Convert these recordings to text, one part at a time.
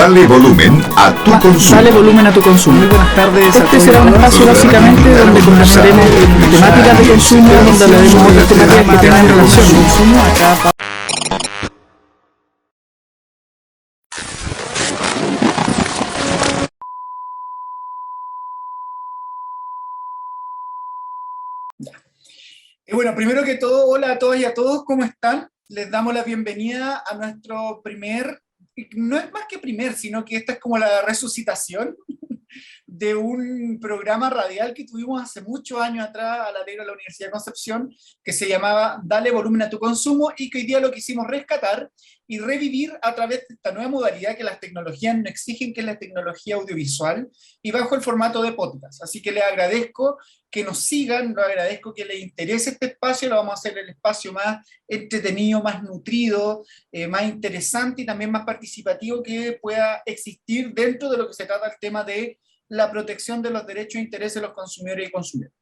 Dale volumen a tu consumo. Dale volumen a tu consumo. Muy buenas tardes. Este será un espacio básicamente donde conversaremos temáticas de consumo, donde hablaremos de otras temáticas que tengan relación con consumo. Acá Bueno, primero que todo, hola a todas y a todos, ¿cómo están? Les damos la bienvenida a nuestro no es más que primer, sino que esta es como la resucitación de un programa radial que tuvimos hace muchos años atrás a la ley de la Universidad de Concepción, que se llamaba Dale volumen a tu consumo, y que hoy día lo quisimos rescatar y revivir a través de esta nueva modalidad que las tecnologías nos exigen, que es la tecnología audiovisual, y bajo el formato de podcast. Así que les agradezco que nos sigan, les agradezco que les interese este espacio, lo vamos a hacer el espacio más entretenido, más nutrido, más interesante y también más participativo que pueda existir dentro de lo que se trata el tema de la protección de los derechos e intereses de los consumidores y consumidoras.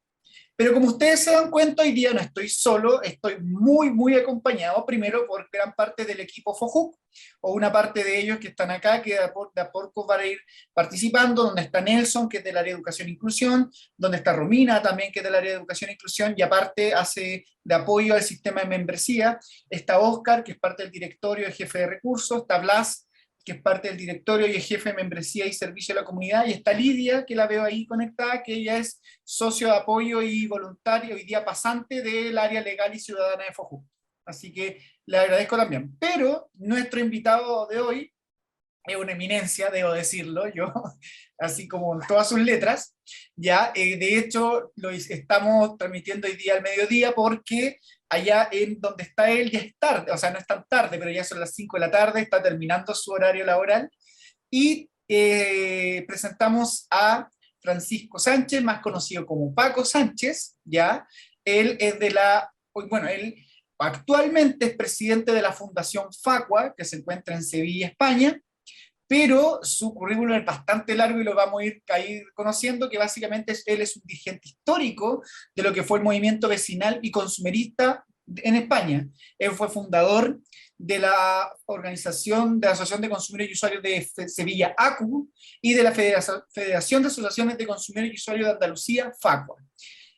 Pero como ustedes se dan cuenta, hoy día no estoy solo, estoy muy acompañado, primero por gran parte del equipo FOJUC, o una parte de ellos que están acá, que de a poco van a ir participando, donde está Nelson, que es del área de Educación e Inclusión, donde está Romina también, que es del área de Educación e Inclusión, y aparte hace de apoyo al sistema de membresía, está Oscar, que es parte del directorio, jefe de recursos, está Blas, que es parte del directorio y es jefe de membresía y servicio a la comunidad, y está Lidia, que la veo ahí conectada, que ella es socio de apoyo y voluntario, hoy día pasante del área legal y ciudadana de FOJUC. Así que le agradezco también. Pero nuestro invitado de hoy es una eminencia, debo decirlo yo, así como en todas sus letras, ya, de hecho, estamos transmitiendo hoy día al mediodía porque allá en donde está él ya es tarde, o sea, no es tan tarde, pero ya son las 5 de la tarde, está terminando su horario laboral, y presentamos a Francisco Sánchez, más conocido como Paco Sánchez, ya, él es bueno, él actualmente es presidente de la Fundación Facua, que se encuentra en Sevilla, España, pero su currículum es bastante largo y lo vamos a ir conociendo, que básicamente él es un dirigente histórico de lo que fue el movimiento vecinal y consumerista en España. Él fue fundador de la organización de la Asociación de Consumidores y Usuarios de Sevilla, ACU, y de la Federación de Asociaciones de Consumidores y Usuarios de Andalucía, FACUA,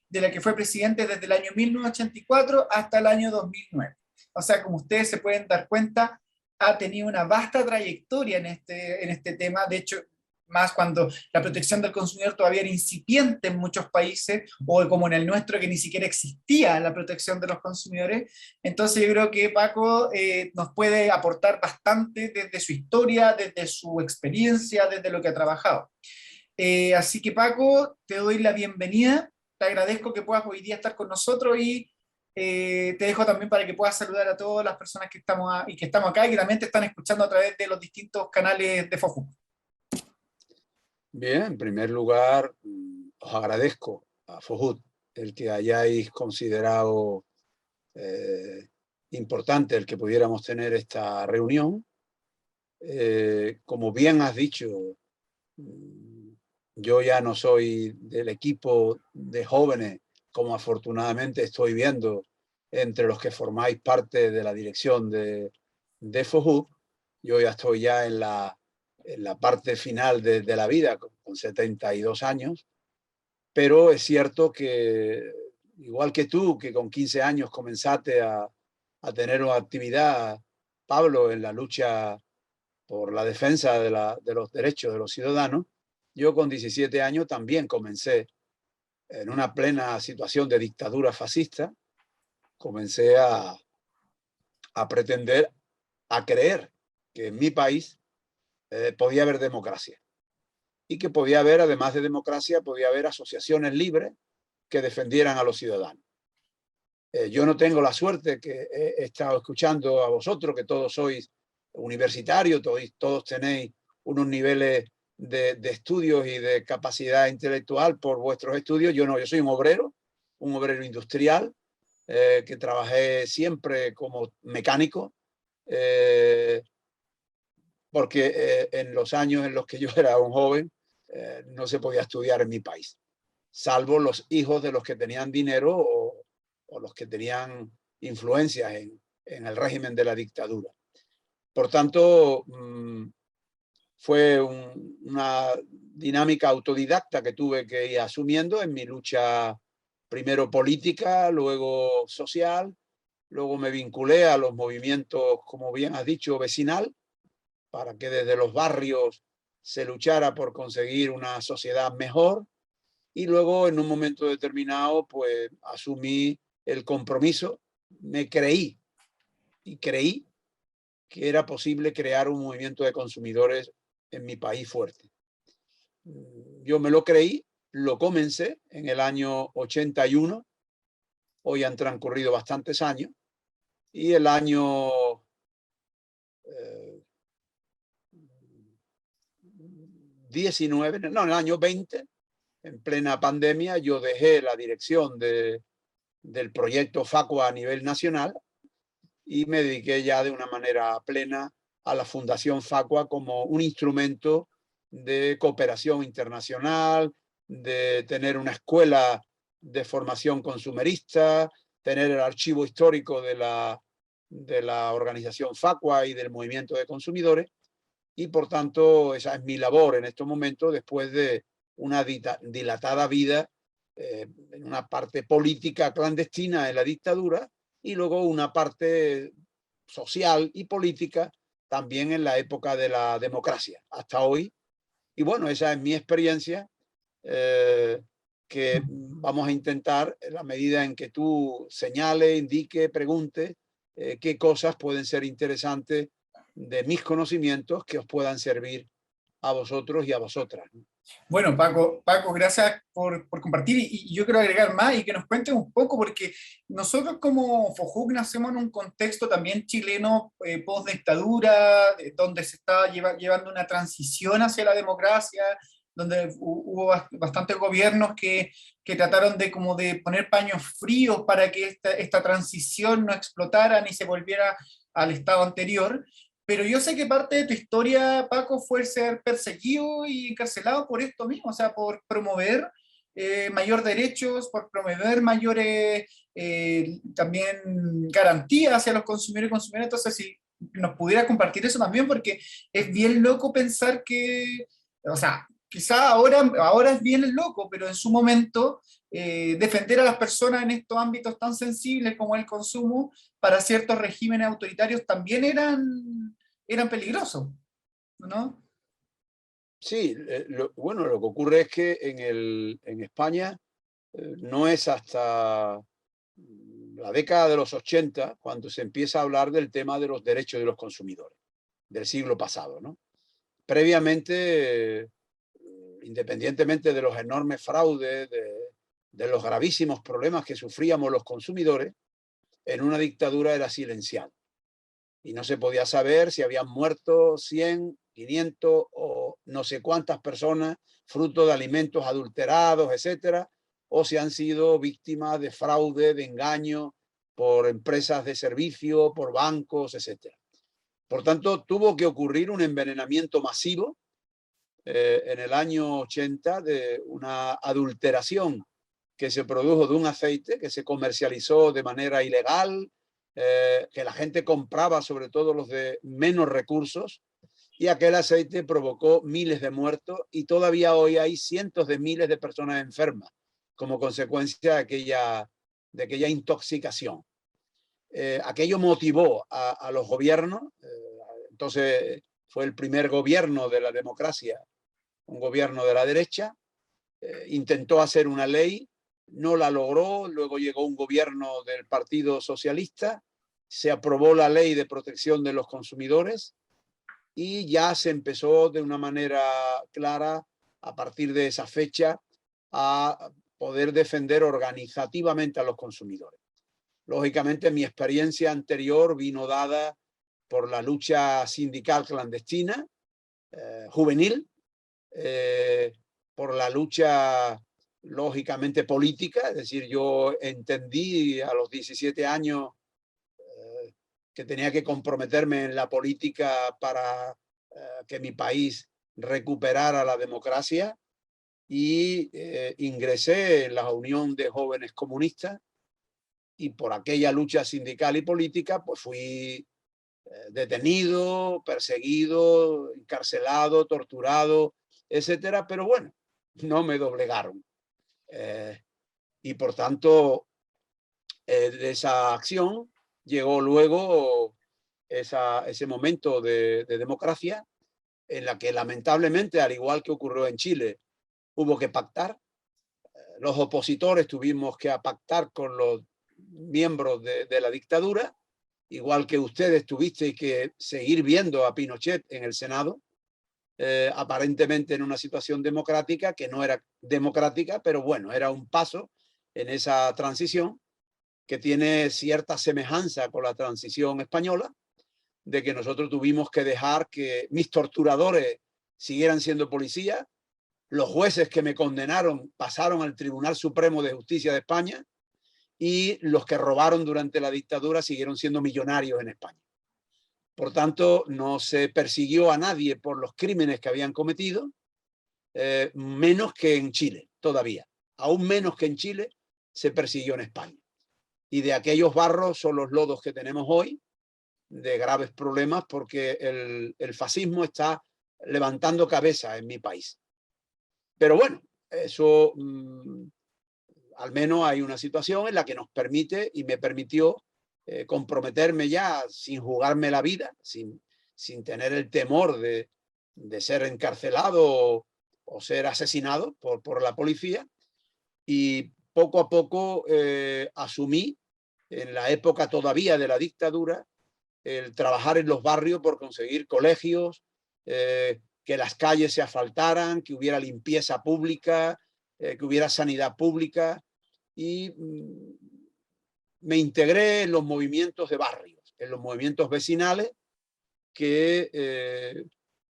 de la que fue presidente desde el año 1984 hasta el año 2009. O sea, como ustedes se pueden dar cuenta, ha tenido una vasta trayectoria en este tema. De hecho, más cuando la protección del consumidor todavía era incipiente en muchos países, o como en el nuestro, que ni siquiera existía la protección de los consumidores. Entonces yo creo que Paco nos puede aportar bastante desde su historia, desde su experiencia, desde lo que ha trabajado. Así que Paco, te doy la bienvenida, te agradezco que puedas hoy día estar con nosotros y te dejo también para que puedas saludar a todas las personas que estamos acá y que también te están escuchando a través de los distintos canales de FOJUC. Bien, en primer lugar, os agradezco a FOJUC el que hayáis considerado importante el que pudiéramos tener esta reunión. Como bien has dicho, yo ya no soy del equipo de jóvenes, como afortunadamente estoy viendo entre los que formáis parte de la dirección de FOJUC. Yo ya estoy en la parte final de la vida, con 72 años, pero es cierto que, igual que tú, que con 15 años comenzaste a tener una actividad, Pablo, en la lucha por la defensa de los derechos de los ciudadanos, yo con 17 años también comencé en una plena situación de dictadura fascista, comencé a pretender, a creer que en mi país podía haber democracia y que podía haber, además de democracia, podía haber asociaciones libres que defendieran a los ciudadanos. Yo no tengo la suerte que he estado escuchando a vosotros, que todos sois universitarios, todos tenéis unos niveles de estudios y de capacidad intelectual por vuestros estudios. Yo no, yo soy un obrero industrial, que trabajé siempre como mecánico, porque en los años en los que yo era un joven no se podía estudiar en mi país, salvo los hijos de los que tenían dinero o los que tenían influencias en el régimen de la dictadura. Por tanto, fue una dinámica autodidacta que tuve que ir asumiendo en mi lucha, primero política, luego social, luego me vinculé a los movimientos, como bien has dicho, vecinal, para que desde los barrios se luchara por conseguir una sociedad mejor, y luego en un momento determinado pues asumí el compromiso, me creí que era posible crear un movimiento de consumidores en mi país fuerte. Yo me lo creí, lo comencé en el año 81, hoy han transcurrido bastantes años, y el año 19, no, en el año 20, en plena pandemia, yo dejé la dirección del proyecto Facua a nivel nacional y me dediqué ya de una manera plena a la Fundación Facua como un instrumento de cooperación internacional, de tener una escuela de formación consumerista, tener el archivo histórico de la organización Facua y del movimiento de consumidores, y por tanto esa es mi labor en estos momentos después de una dilatada vida en una parte política clandestina en la dictadura y luego una parte social y política también en la época de la democracia, hasta hoy. Y bueno, esa es mi experiencia que vamos a intentar, en la medida en que tú señales, indiques, preguntes, qué cosas pueden ser interesantes de mis conocimientos que os puedan servir a vosotros y a vosotras. Bueno, Paco, gracias por compartir y yo quiero agregar más y que nos cuentes un poco, porque nosotros como FOJUC nacemos en un contexto también chileno post-dictadura, donde se está llevando una transición hacia la democracia, donde hubo bastantes gobiernos que trataron de, como de poner paños fríos para que esta transición no explotara ni se volviera al estado anterior. Pero yo sé que parte de tu historia, Paco, fue ser perseguido y encarcelado por esto mismo, o sea, por promover mayor derechos, por promover mayores también garantías hacia los consumidores y consumidoras. Entonces, si nos pudiera compartir eso también, porque es bien loco pensar que, o sea, quizá ahora es bien loco, pero en su momento defender a las personas en estos ámbitos tan sensibles como el consumo para ciertos regímenes autoritarios también eran peligrosos, ¿no? Sí, bueno, lo que ocurre es que en España no es hasta la década de los 80 cuando se empieza a hablar del tema de los derechos de los consumidores, del siglo pasado, ¿no? Previamente, independientemente de los enormes fraudes, de los gravísimos problemas que sufríamos los consumidores, en una dictadura era silenciado. Y no se podía saber si habían muerto 100, 500 o no sé cuántas personas fruto de alimentos adulterados, etcétera, o si han sido víctimas de fraude, de engaño por empresas de servicio, por bancos, etcétera. Por tanto, tuvo que ocurrir un envenenamiento masivo en el año 80 de una adulteración que se produjo de un aceite que se comercializó de manera ilegal, que la gente compraba, sobre todo los de menos recursos, y aquel aceite provocó miles de muertos y todavía hoy hay cientos de miles de personas enfermas como consecuencia de aquella intoxicación. Aquello motivó a los gobiernos, entonces fue el primer gobierno de la democracia, un gobierno de la derecha, intentó hacer una ley, no la logró, luego llegó un gobierno del Partido Socialista, se aprobó la ley de protección de los consumidores y ya se empezó de una manera clara a partir de esa fecha a poder defender organizativamente a los consumidores. Lógicamente mi experiencia anterior vino dada por la lucha sindical clandestina, juvenil, por la lucha lógicamente política, es decir, yo entendí a los 17 años que tenía que comprometerme en la política para que mi país recuperara la democracia y ingresé en la Unión de Jóvenes Comunistas y por aquella lucha sindical y política pues fui detenido, perseguido, encarcelado, torturado, etcétera, pero bueno, no me doblegaron. Y por tanto, de esa acción llegó luego ese momento de democracia en la que lamentablemente, al igual que ocurrió en Chile, hubo que pactar. Los opositores tuvimos que pactar con los miembros de la dictadura, igual que ustedes tuvisteis que seguir viendo a Pinochet en el Senado, aparentemente en una situación democrática que no era democrática, pero bueno, era un paso en esa transición que tiene cierta semejanza con la transición española, de que nosotros tuvimos que dejar que mis torturadores siguieran siendo policías, los jueces que me condenaron pasaron al Tribunal Supremo de Justicia de España y los que robaron durante la dictadura siguieron siendo millonarios en España. Por tanto, no se persiguió a nadie por los crímenes que habían cometido, menos que en Chile todavía. Aún menos que en Chile se persiguió en España. Y de aquellos barros son los lodos que tenemos hoy, de graves problemas, porque el fascismo está levantando cabeza en mi país. Pero bueno, eso al menos hay una situación en la que nos permite y me permitió comprometerme ya sin jugarme la vida, sin tener el temor de ser encarcelado o ser asesinado por la policía. Y poco a poco asumí, en la época todavía de la dictadura, el trabajar en los barrios por conseguir colegios, que las calles se asfaltaran, que hubiera limpieza pública, que hubiera sanidad pública, y me integré en los movimientos de barrios, en los movimientos vecinales, en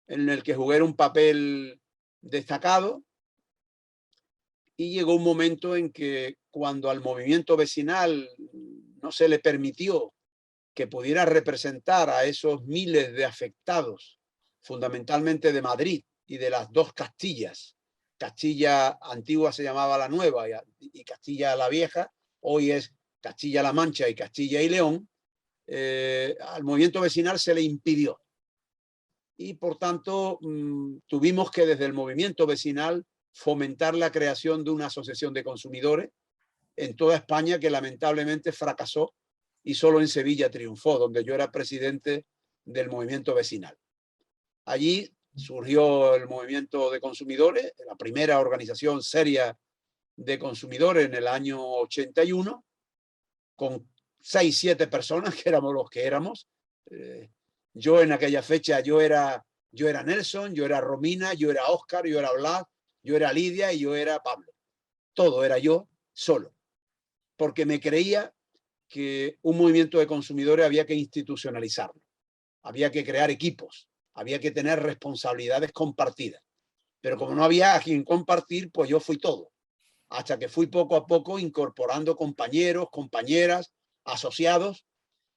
el que jugué un papel destacado. Y llegó un momento en que, cuando al movimiento vecinal no se le permitió que pudiera representar a esos miles de afectados, fundamentalmente de Madrid y de las dos Castillas. Castilla antigua se llamaba la Nueva y Castilla la Vieja, hoy es Castilla-La Mancha y Castilla y León. Al movimiento vecinal se le impidió. Y por tanto tuvimos que, desde el movimiento vecinal, fomentar la creación de una asociación de consumidores en toda España, que lamentablemente fracasó y solo en Sevilla triunfó, donde yo era presidente del movimiento vecinal. Allí surgió el movimiento de consumidores, la primera organización seria de consumidores en el año 81, con 6, 7 personas, que éramos los que éramos. Yo en aquella fecha, yo era Nelson, yo era Romina, yo era Óscar, yo era Blas, yo era Lidia y yo era Pablo. Todo era yo solo, porque me creía que un movimiento de consumidores había que institucionalizarlo, había que crear equipos, había que tener responsabilidades compartidas. Pero como no había a quien compartir, pues yo fui todo, hasta que fui poco a poco incorporando compañeros, compañeras, asociados,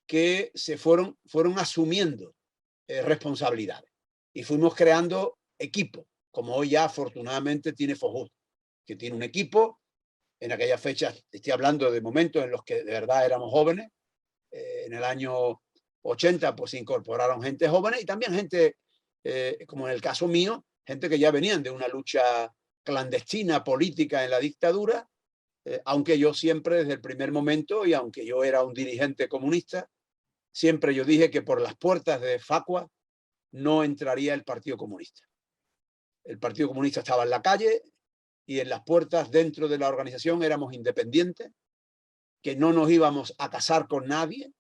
que se fueron asumiendo responsabilidades. Y fuimos creando equipos, como hoy ya afortunadamente tiene FOJUD, que tiene un equipo. En aquella fecha, estoy hablando de momentos en los que de verdad éramos jóvenes. En el año 80 pues se incorporaron gente joven y también gente, como en el caso mío, gente que ya venían de una lucha clandestina política en la dictadura, aunque yo siempre desde el primer momento, y aunque yo era un dirigente comunista, siempre yo dije que por las puertas de Facua no entraría el Partido Comunista. El Partido Comunista estaba en la calle, y en las puertas, dentro de la organización, éramos independientes, que no nos íbamos a casar con nadie,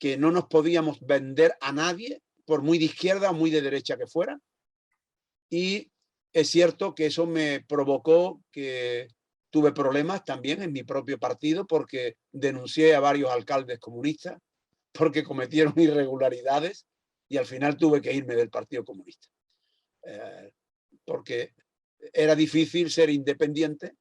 que no nos podíamos vender a nadie, por muy de izquierda o muy de derecha que fuera. Y es cierto que eso me provocó que tuve problemas también en mi propio partido, porque denuncié a varios alcaldes comunistas porque cometieron irregularidades, y al final tuve que irme del Partido Comunista. Porque era difícil ser independiente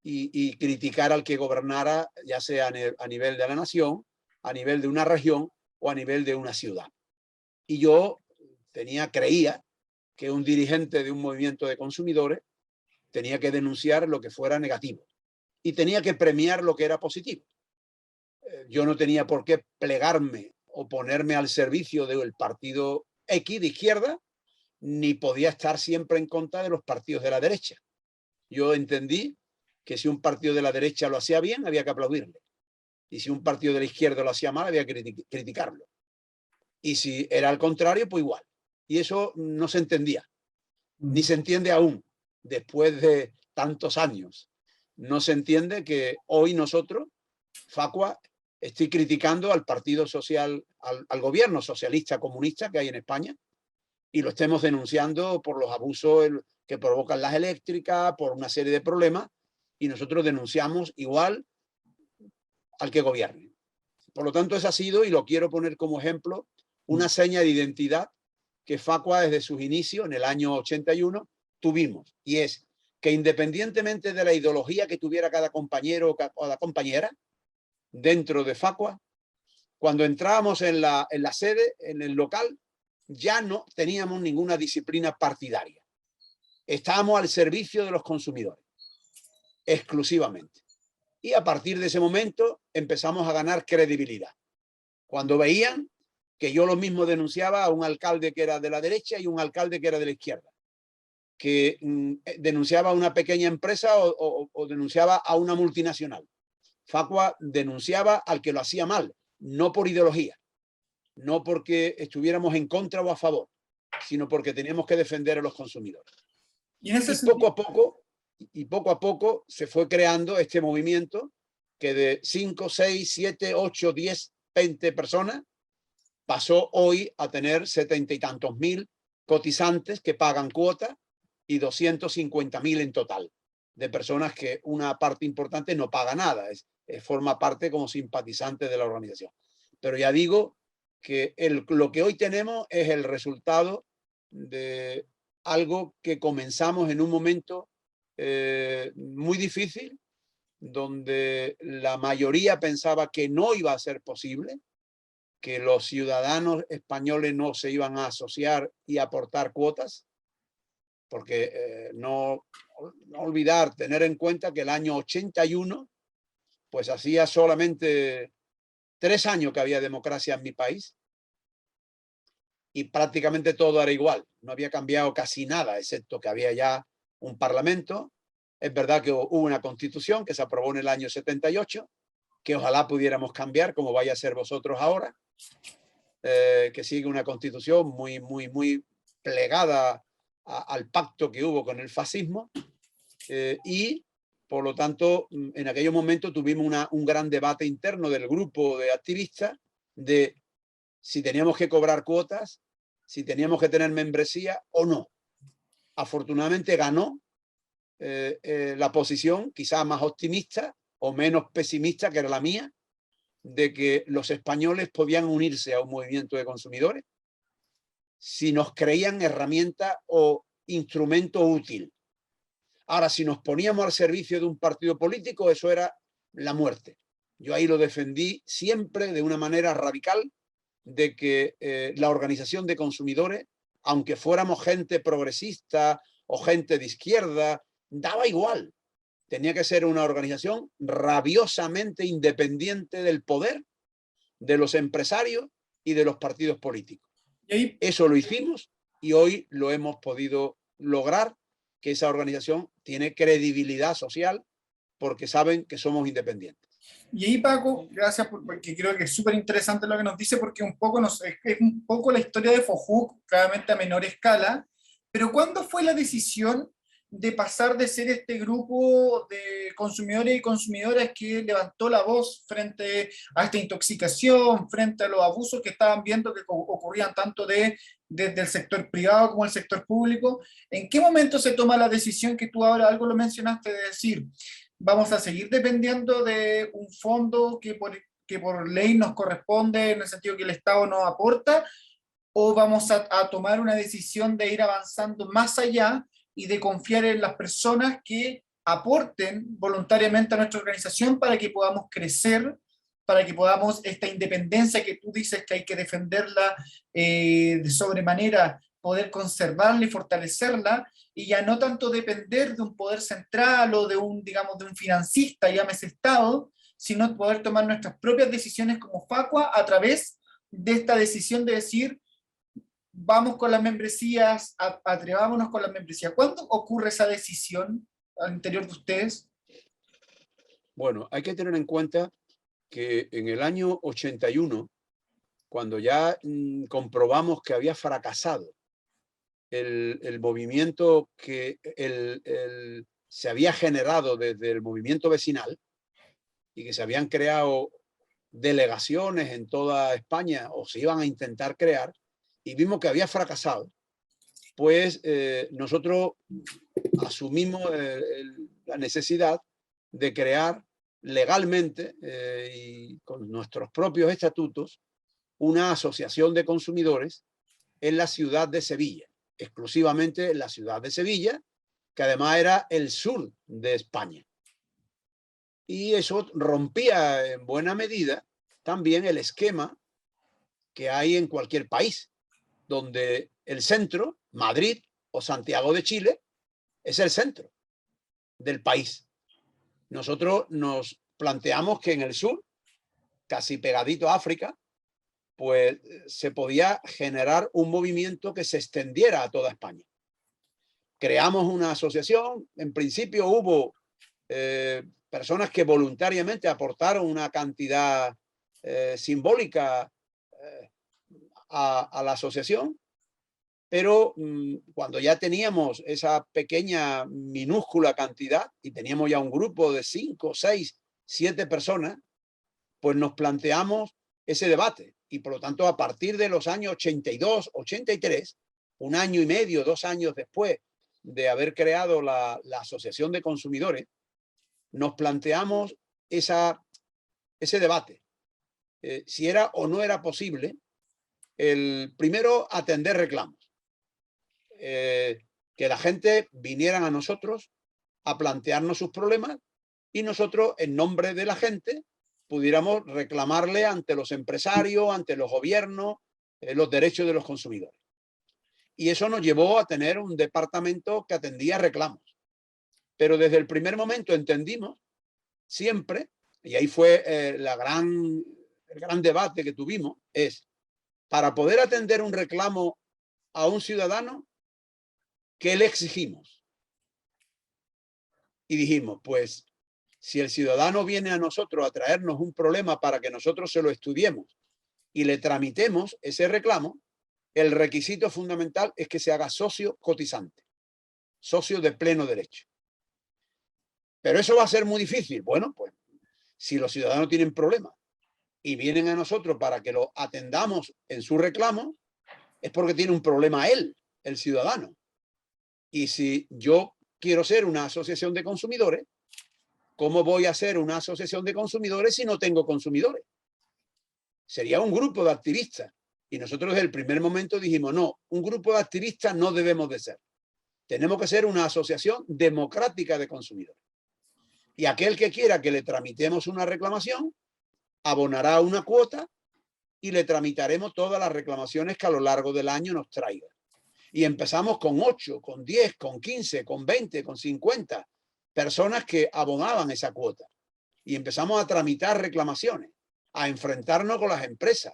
y criticar al que gobernara, ya sea a nivel de la nación, a nivel de una región o a nivel de una ciudad. Y yo creía que un dirigente de un movimiento de consumidores tenía que denunciar lo que fuera negativo y tenía que premiar lo que era positivo. Yo no tenía por qué plegarme o ponerme al servicio del partido X de izquierda, ni podía estar siempre en contra de los partidos de la derecha. Yo entendí que si un partido de la derecha lo hacía bien, había que aplaudirle. Y si un partido de la izquierda lo hacía mal, había que criticarlo. Y si era al contrario, pues igual. Y eso no se entendía. Ni se entiende aún, después de tantos años. No se entiende que hoy nosotros, Facua, estoy criticando al Partido Social, al gobierno socialista comunista que hay en España, y lo estemos denunciando por los abusos que provocan las eléctricas, por una serie de problemas, y nosotros denunciamos igual al que gobierne. Por lo tanto, ese ha sido, y lo quiero poner como ejemplo, una seña de identidad que Facua desde sus inicios, en el año 81, tuvimos. Y es que independientemente de la ideología que tuviera cada compañero o cada compañera, dentro de Facua, cuando entrábamos en la sede, en el local, ya no teníamos ninguna disciplina partidaria. Estábamos al servicio de los consumidores, exclusivamente. Y a partir de ese momento empezamos a ganar credibilidad. Cuando veían que yo lo mismo denunciaba a un alcalde que era de la derecha y un alcalde que era de la izquierda, que denunciaba a una pequeña empresa o denunciaba a una multinacional. Facua denunciaba al que lo hacía mal, no por ideología, no porque estuviéramos en contra o a favor, sino porque teníamos que defender a los consumidores. Y poco a poco se fue creando este movimiento que de 5, 6, 7, 8, 10, 20 personas pasó hoy a tener 70 y tantos mil cotizantes que pagan cuota y 250.000 en total, de personas que una parte importante no paga nada, forma parte como simpatizante de la organización. Pero ya digo que lo que hoy tenemos es el resultado de algo que comenzamos en un momento muy difícil, donde la mayoría pensaba que no iba a ser posible, que los ciudadanos españoles no se iban a asociar y aportar cuotas, porque no olvidar, tener en cuenta que el año 81, pues hacía solamente 3 años que había democracia en mi país y prácticamente todo era igual, no había cambiado casi nada, excepto que había ya un parlamento. Es verdad que hubo una constitución que se aprobó en el año 78, que ojalá pudiéramos cambiar, como vaya a ser vosotros ahora, que sigue una constitución muy plegada al pacto que hubo con el fascismo, y por lo tanto en aquellos momentos tuvimos un gran debate interno del grupo de activistas de si teníamos que cobrar cuotas, si teníamos que tener membresía o no. Afortunadamente ganó la posición quizás más optimista o menos pesimista, que era la mía, de que los españoles podían unirse a un movimiento de consumidores si nos creían herramienta o instrumento útil. Ahora, si nos poníamos al servicio de un partido político, eso era la muerte. Yo ahí lo defendí siempre de una manera radical, de que la organización de consumidores, aunque fuéramos gente progresista o gente de izquierda, daba igual. Tenía que ser una organización rabiosamente independiente del poder, de los empresarios y de los partidos políticos. Eso lo hicimos y hoy lo hemos podido lograr, que esa organización tiene credibilidad social porque saben que somos independientes. Y ahí, Paco, gracias porque creo que es súper interesante lo que nos dice, porque es un poco la historia de FOJUC, claramente a menor escala, pero ¿cuándo fue la decisión de pasar de ser este grupo de consumidores y consumidoras que levantó la voz frente a esta intoxicación, frente a los abusos que estaban viendo que ocurrían tanto desde el sector privado como el sector público? ¿En qué momento se toma la decisión que tú ahora algo lo mencionaste de decir, vamos a seguir dependiendo de un fondo que por ley nos corresponde, en el sentido que el Estado nos aporta, o vamos a tomar una decisión de ir avanzando más allá y de confiar en las personas que aporten voluntariamente a nuestra organización para que podamos crecer, para que podamos esta independencia que tú dices que hay que defenderla de sobremanera, poder conservarla y fortalecerla, y ya no tanto depender de un poder central o de un financista, llámese Estado, sino poder tomar nuestras propias decisiones como Facua a través de esta decisión de decir, vamos con las membresías, atrevámonos con las membresías? ¿Cuándo ocurre esa decisión al interior de ustedes? Bueno, hay que tener en cuenta que en el año 81, cuando ya comprobamos que había fracasado el movimiento que se había generado desde el movimiento vecinal y que se habían creado delegaciones en toda España o se iban a intentar crear, y vimos que había fracasado, pues nosotros asumimos la necesidad de crear legalmente y con nuestros propios estatutos una asociación de consumidores en la ciudad de Sevilla, exclusivamente en la ciudad de Sevilla, que además era el sur de España. Y eso rompía en buena medida también el esquema que hay en cualquier país, donde el centro, Madrid o Santiago de Chile, es el centro del país. Nosotros nos planteamos que en el sur, casi pegadito a África, pues se podía generar un movimiento que se extendiera a toda España. Creamos una asociación, en principio hubo personas que voluntariamente aportaron una cantidad simbólica a la asociación, pero cuando ya teníamos esa pequeña, minúscula cantidad y teníamos ya un grupo de 5, 6, 7 personas, pues nos planteamos ese debate. Y por lo tanto, a partir de los años 82, 83, un año y medio, 2 años después de haber creado la Asociación de Consumidores, nos planteamos ese debate. Si era o no era posible, el primero, atender reclamos. Que la gente vinieran a nosotros a plantearnos sus problemas y nosotros, en nombre de la gente, pudiéramos reclamarle ante los empresarios, ante los gobiernos, los derechos de los consumidores. Y eso nos llevó a tener un departamento que atendía reclamos. Pero desde el primer momento entendimos siempre, y ahí fue el gran debate que tuvimos, es para poder atender un reclamo a un ciudadano, ¿qué le exigimos? Y dijimos, pues, si el ciudadano viene a nosotros a traernos un problema para que nosotros se lo estudiemos y le tramitemos ese reclamo, el requisito fundamental es que se haga socio cotizante, socio de pleno derecho. Pero eso va a ser muy difícil. Bueno, pues, si los ciudadanos tienen problemas y vienen a nosotros para que lo atendamos en su reclamo, es porque tiene un problema él, el ciudadano. Y si yo quiero ser una asociación de consumidores, ¿cómo voy a ser una asociación de consumidores si no tengo consumidores? Sería un grupo de activistas. Y nosotros desde el primer momento dijimos, no, un grupo de activistas no debemos de ser. Tenemos que ser una asociación democrática de consumidores. Y aquel que quiera que le tramitemos una reclamación, abonará una cuota y le tramitaremos todas las reclamaciones que a lo largo del año nos traiga. Y empezamos con 8, con 10, con 15, con 20, con 50 personas que abonaban esa cuota. Y empezamos a tramitar reclamaciones, a enfrentarnos con las empresas,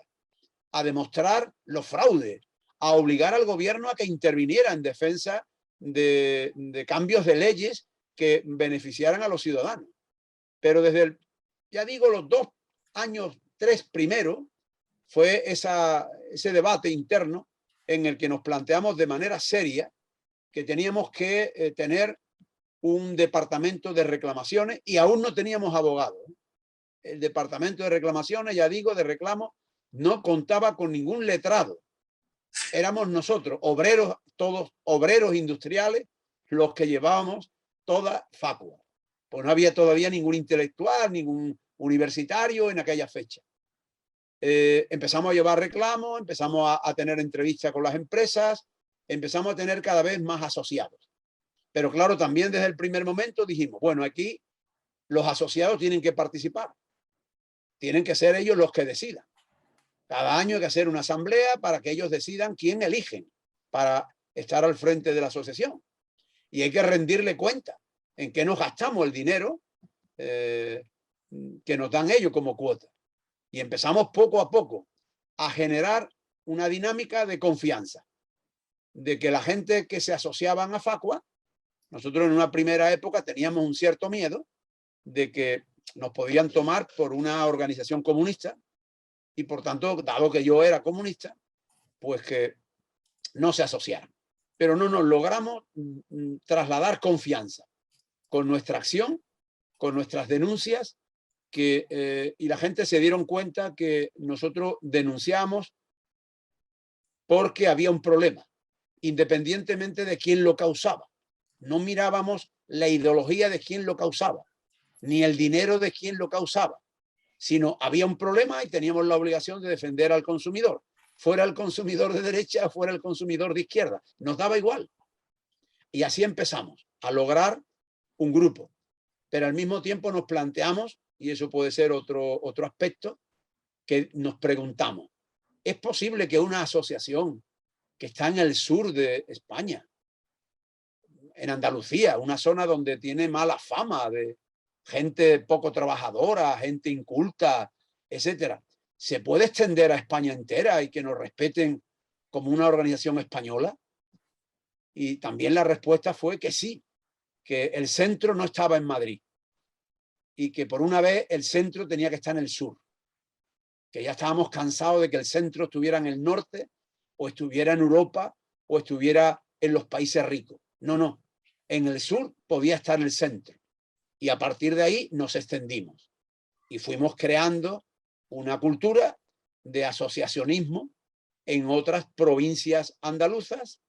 a demostrar los fraudes, a obligar al gobierno a que interviniera en defensa de cambios de leyes que beneficiaran a los ciudadanos. Pero desde ya digo, los 2 años, 3 primeros, fue ese debate interno en el que nos planteamos de manera seria que teníamos que tener un departamento de reclamaciones y aún no teníamos abogado. El departamento de reclamaciones, ya digo, de reclamos, no contaba con ningún letrado. Éramos nosotros, obreros, todos obreros industriales, los que llevábamos toda facua. Pues no había todavía ningún intelectual, ningún universitario en aquella fecha. Empezamos a llevar reclamos, empezamos a tener entrevistas con las empresas, empezamos a tener cada vez más asociados. Pero claro, también desde el primer momento dijimos, bueno, aquí los asociados tienen que participar, tienen que ser ellos los que decidan. Cada año hay que hacer una asamblea para que ellos decidan quién eligen para estar al frente de la asociación. Y hay que rendirle cuenta en qué nos gastamos el dinero que nos dan ellos como cuota. Y empezamos poco a poco a generar una dinámica de confianza, de que la gente que se asociaban a Facua, nosotros en una primera época teníamos un cierto miedo de que nos podían tomar por una organización comunista y por tanto, dado que yo era comunista, pues que no se asociaran. Pero no nos logramos trasladar confianza con nuestra acción, con nuestras denuncias, y la gente se dieron cuenta que nosotros denunciamos porque había un problema, independientemente de quién lo causaba. No mirábamos la ideología de quién lo causaba, ni el dinero de quién lo causaba, sino había un problema y teníamos la obligación de defender al consumidor. Fuera el consumidor de derecha, fuera el consumidor de izquierda. Nos daba igual. Y así empezamos a lograr un grupo. Pero al mismo tiempo nos planteamos, y eso puede ser otro aspecto, que nos preguntamos, ¿es posible que una asociación que está en el sur de España, en Andalucía, una zona donde tiene mala fama de gente poco trabajadora, gente inculta, etcétera, se puede extender a España entera y que nos respeten como una organización española? Y también la respuesta fue que sí, que el centro no estaba en Madrid y que por una vez el centro tenía que estar en el sur, que ya estábamos cansados de que el centro estuviera en el norte o estuviera en Europa o estuviera en los países ricos. No, no, en el sur podía estar el centro y a partir de ahí nos extendimos y fuimos creando una cultura de asociacionismo en otras provincias andaluzas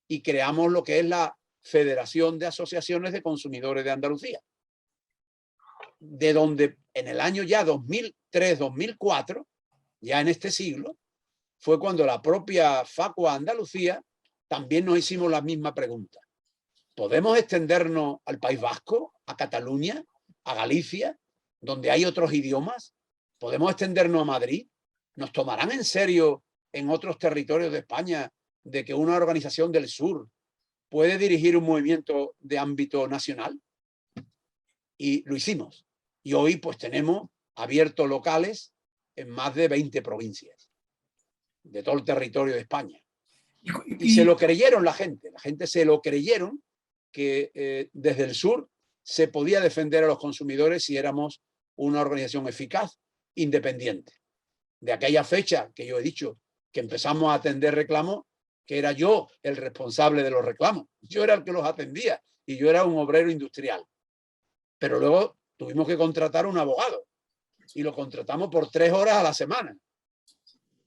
y creamos lo que es la Federación de Asociaciones de Consumidores de Andalucía, de donde en el año ya 2003-2004, ya en este siglo, fue cuando la propia Facua Andalucía también nos hicimos la misma pregunta. ¿Podemos extendernos al País Vasco, a Cataluña, a Galicia, donde hay otros idiomas? ¿Podemos extendernos a Madrid? ¿Nos tomarán en serio en otros territorios de España de que una organización del sur puede dirigir un movimiento de ámbito nacional? Y lo hicimos. Y hoy pues tenemos abiertos locales en más de 20 provincias de todo el territorio de España. Y se lo creyeron la gente se lo creyeron que desde el sur se podía defender a los consumidores si éramos una organización eficaz, independiente. De aquella fecha que yo he dicho que empezamos a atender reclamos, que era yo el responsable de los reclamos. Yo era el que los atendía y yo era un obrero industrial. Pero luego tuvimos que contratar un abogado y lo contratamos por 3 horas a la semana.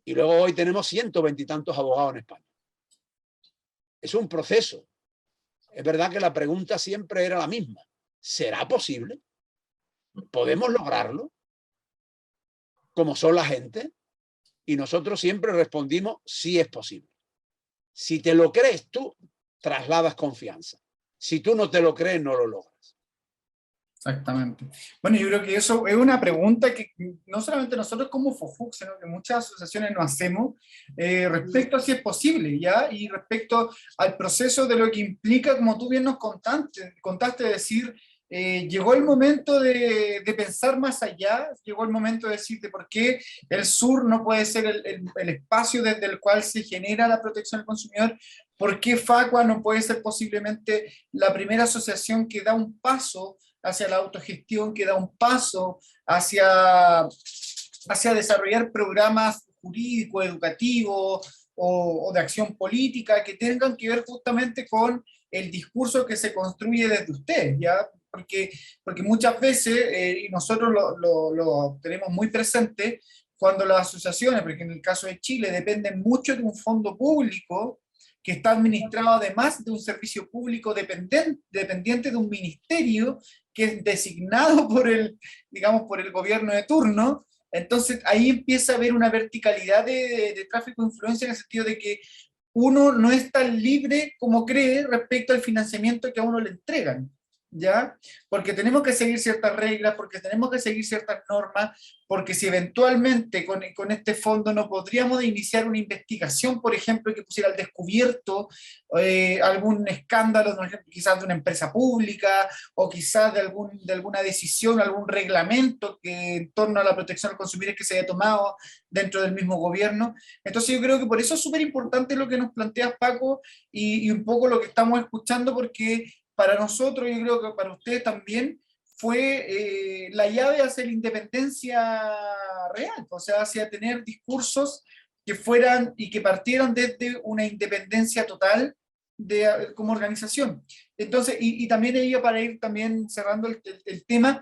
Y luego hoy tenemos 120 y tantos abogados en España. Es un proceso. Es verdad que la pregunta siempre era la misma. ¿Será posible? ¿Podemos lograrlo? ¿Como son la gente? Y nosotros siempre respondimos, sí es posible. Si te lo crees tú, trasladas confianza. Si tú no te lo crees, no lo logras. Exactamente. Bueno, yo creo que eso es una pregunta que no solamente nosotros como FOJUC, sino que muchas asociaciones nos hacemos respecto a si es posible, ¿ya? Y respecto al proceso de lo que implica, como tú bien nos contaste decir, llegó el momento de pensar más allá, llegó el momento de decir de por qué el sur no puede ser el espacio desde el cual se genera la protección del consumidor, por qué Facua no puede ser posiblemente la primera asociación que da un paso hacia la autogestión, que da un paso hacia desarrollar programas jurídicos, educativos o de acción política que tengan que ver justamente con el discurso que se construye desde ustedes, ¿ya? Porque muchas veces, y nosotros lo tenemos muy presente, cuando las asociaciones, porque en el caso de Chile, dependen mucho de un fondo público que está administrado además de un servicio público dependiente de un ministerio que es designado por el gobierno de turno. Entonces ahí empieza a haber una verticalidad de tráfico de influencia en el sentido de que uno no es tan libre como cree respecto al financiamiento que a uno le entregan. ¿ya? Porque tenemos que seguir ciertas reglas, porque tenemos que seguir ciertas normas, porque si eventualmente con este fondo no podríamos iniciar una investigación, por ejemplo, que pusiera al descubierto algún escándalo, por ejemplo, quizás de una empresa pública, o quizás de alguna decisión, algún reglamento que en torno a la protección al consumidor que se haya tomado dentro del mismo gobierno. Entonces yo creo que por eso es súper importante lo que nos planteas, Paco, y un poco lo que estamos escuchando, porque para nosotros, yo creo que para ustedes también, fue la llave hacia la independencia real, o sea, hacia tener discursos que fueran y que partieran desde una independencia total como organización. Entonces, y también ella, para ir también cerrando el tema,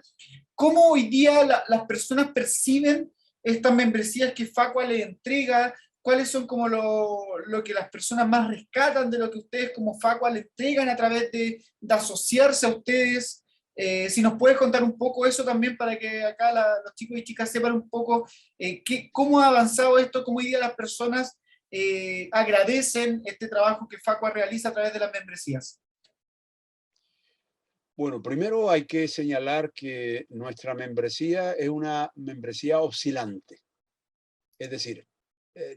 ¿cómo hoy día las personas perciben estas membresías que Facua les entrega? ¿Cuáles son como lo que las personas más rescatan de lo que ustedes como Facua le entregan a través de asociarse a ustedes? Si nos puedes contar un poco eso también para que acá los chicos y chicas sepan un poco cómo ha avanzado esto, cómo hoy día las personas agradecen este trabajo que Facua realiza a través de las membresías. Bueno, primero hay que señalar que nuestra membresía es una membresía oscilante. Es decir,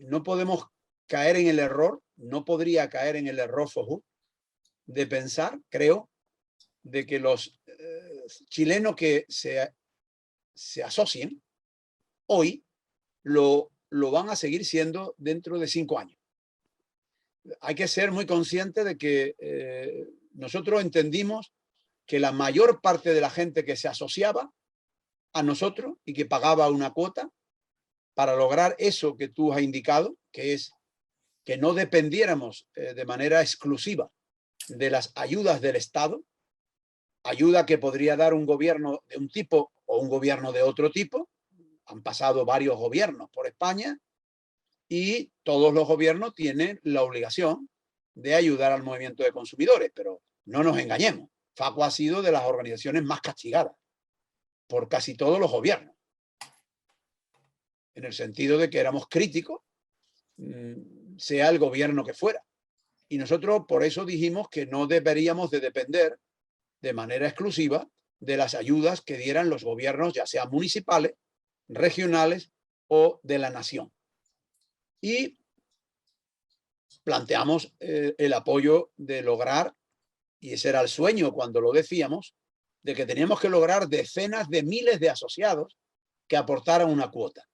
no podemos caer en el error, no podría caer en el error FOJU de pensar, creo, de que los chilenos que se asocien hoy lo van a seguir siendo dentro de 5 años. Hay que ser muy consciente de que nosotros entendimos que la mayor parte de la gente que se asociaba a nosotros y que pagaba una cuota para lograr eso que tú has indicado, que es que no dependiéramos de manera exclusiva de las ayudas del Estado, ayuda que podría dar un gobierno de un tipo o un gobierno de otro tipo. Han pasado varios gobiernos por España y todos los gobiernos tienen la obligación de ayudar al movimiento de consumidores, pero no nos engañemos. Facua ha sido de las organizaciones más castigadas por casi todos los gobiernos, en el sentido de que éramos críticos, sea el gobierno que fuera. Y nosotros por eso dijimos que no deberíamos de depender de manera exclusiva de las ayudas que dieran los gobiernos, ya sean municipales, regionales o de la nación. Y planteamos el apoyo de lograr, y ese era el sueño cuando lo decíamos, de que teníamos que lograr decenas de miles de asociados que aportaran una cuota.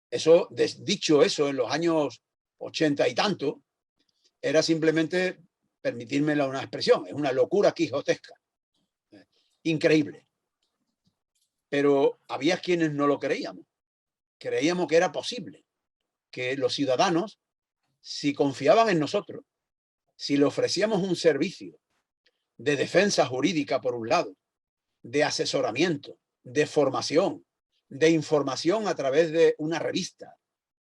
Eso, dicho eso, en los años 80 y tanto, era simplemente, permitirme una expresión, es una locura quijotesca. Increíble. Pero había quienes no lo creíamos. Creíamos que era posible, que los ciudadanos, si confiaban en nosotros, si le ofrecíamos un servicio de defensa jurídica por un lado, de asesoramiento, de formación, de información a través de una revista,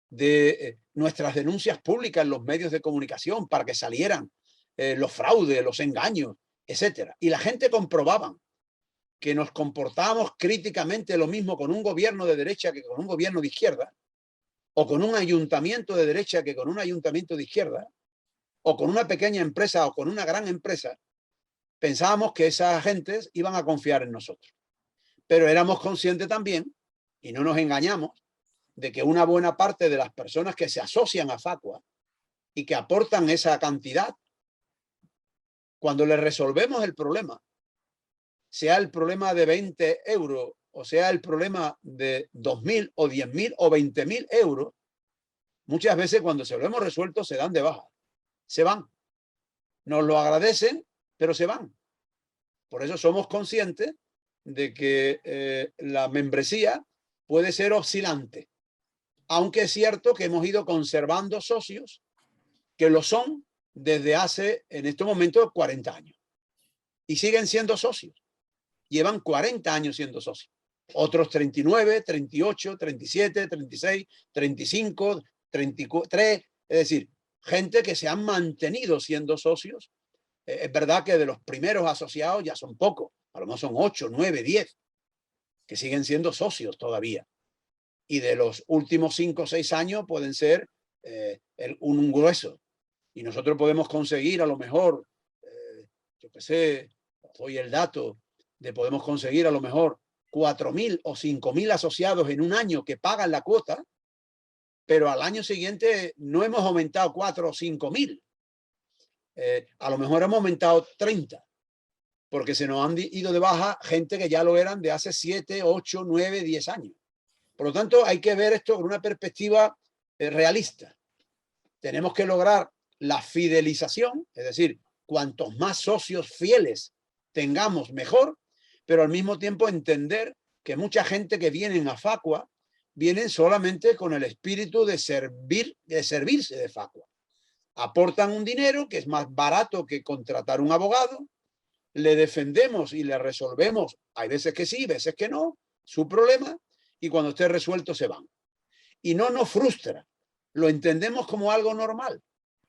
de nuestras denuncias públicas en los medios de comunicación para que salieran los fraudes, los engaños, etcétera. Y la gente comprobaba que nos comportábamos críticamente lo mismo con un gobierno de derecha que con un gobierno de izquierda, o con un ayuntamiento de derecha que con un ayuntamiento de izquierda, o con una pequeña empresa o con una gran empresa, pensábamos que esas gentes iban a confiar en nosotros. Pero éramos conscientes también, y no nos engañamos, de que una buena parte de las personas que se asocian a Facua y que aportan esa cantidad, cuando les resolvemos el problema, sea el problema de 20 euros o sea el problema de 2.000 o 10.000 o 20.000 euros, muchas veces cuando se lo hemos resuelto se dan de baja, se van. Nos lo agradecen, pero se van. Por eso somos conscientes de que la membresía puede ser oscilante, aunque es cierto que hemos ido conservando socios que lo son desde hace, en este momento, 40 años. Y siguen siendo socios. Llevan 40 años siendo socios. Otros 39, 38, 37, 36, 35, 33. Es decir, gente que se han mantenido siendo socios. Es verdad que de los primeros asociados ya son pocos. A lo mejor son 8, 9, 10 que siguen siendo socios todavía. Y de los últimos 5 o 6 años pueden ser un grueso. Y nosotros podemos conseguir a lo mejor, yo qué sé, doy el dato, podemos conseguir a lo mejor 4.000 o 5.000 asociados en un año que pagan la cuota, pero al año siguiente no hemos aumentado 4 o 5.000. A lo mejor hemos aumentado 30, porque se nos han ido de baja gente que ya lo eran de hace 7, 8, 9, 10 años. Por lo tanto, hay que ver esto con una perspectiva realista. Tenemos que lograr la fidelización, es decir, cuantos más socios fieles tengamos, mejor, pero al mismo tiempo entender que mucha gente que viene a Facua vienen solamente con el espíritu de servirse de Facua. Aportan un dinero que es más barato que contratar un abogado, le defendemos y le resolvemos, hay veces que sí, veces que no, su problema, y cuando esté resuelto se van. Y no nos frustra, lo entendemos como algo normal.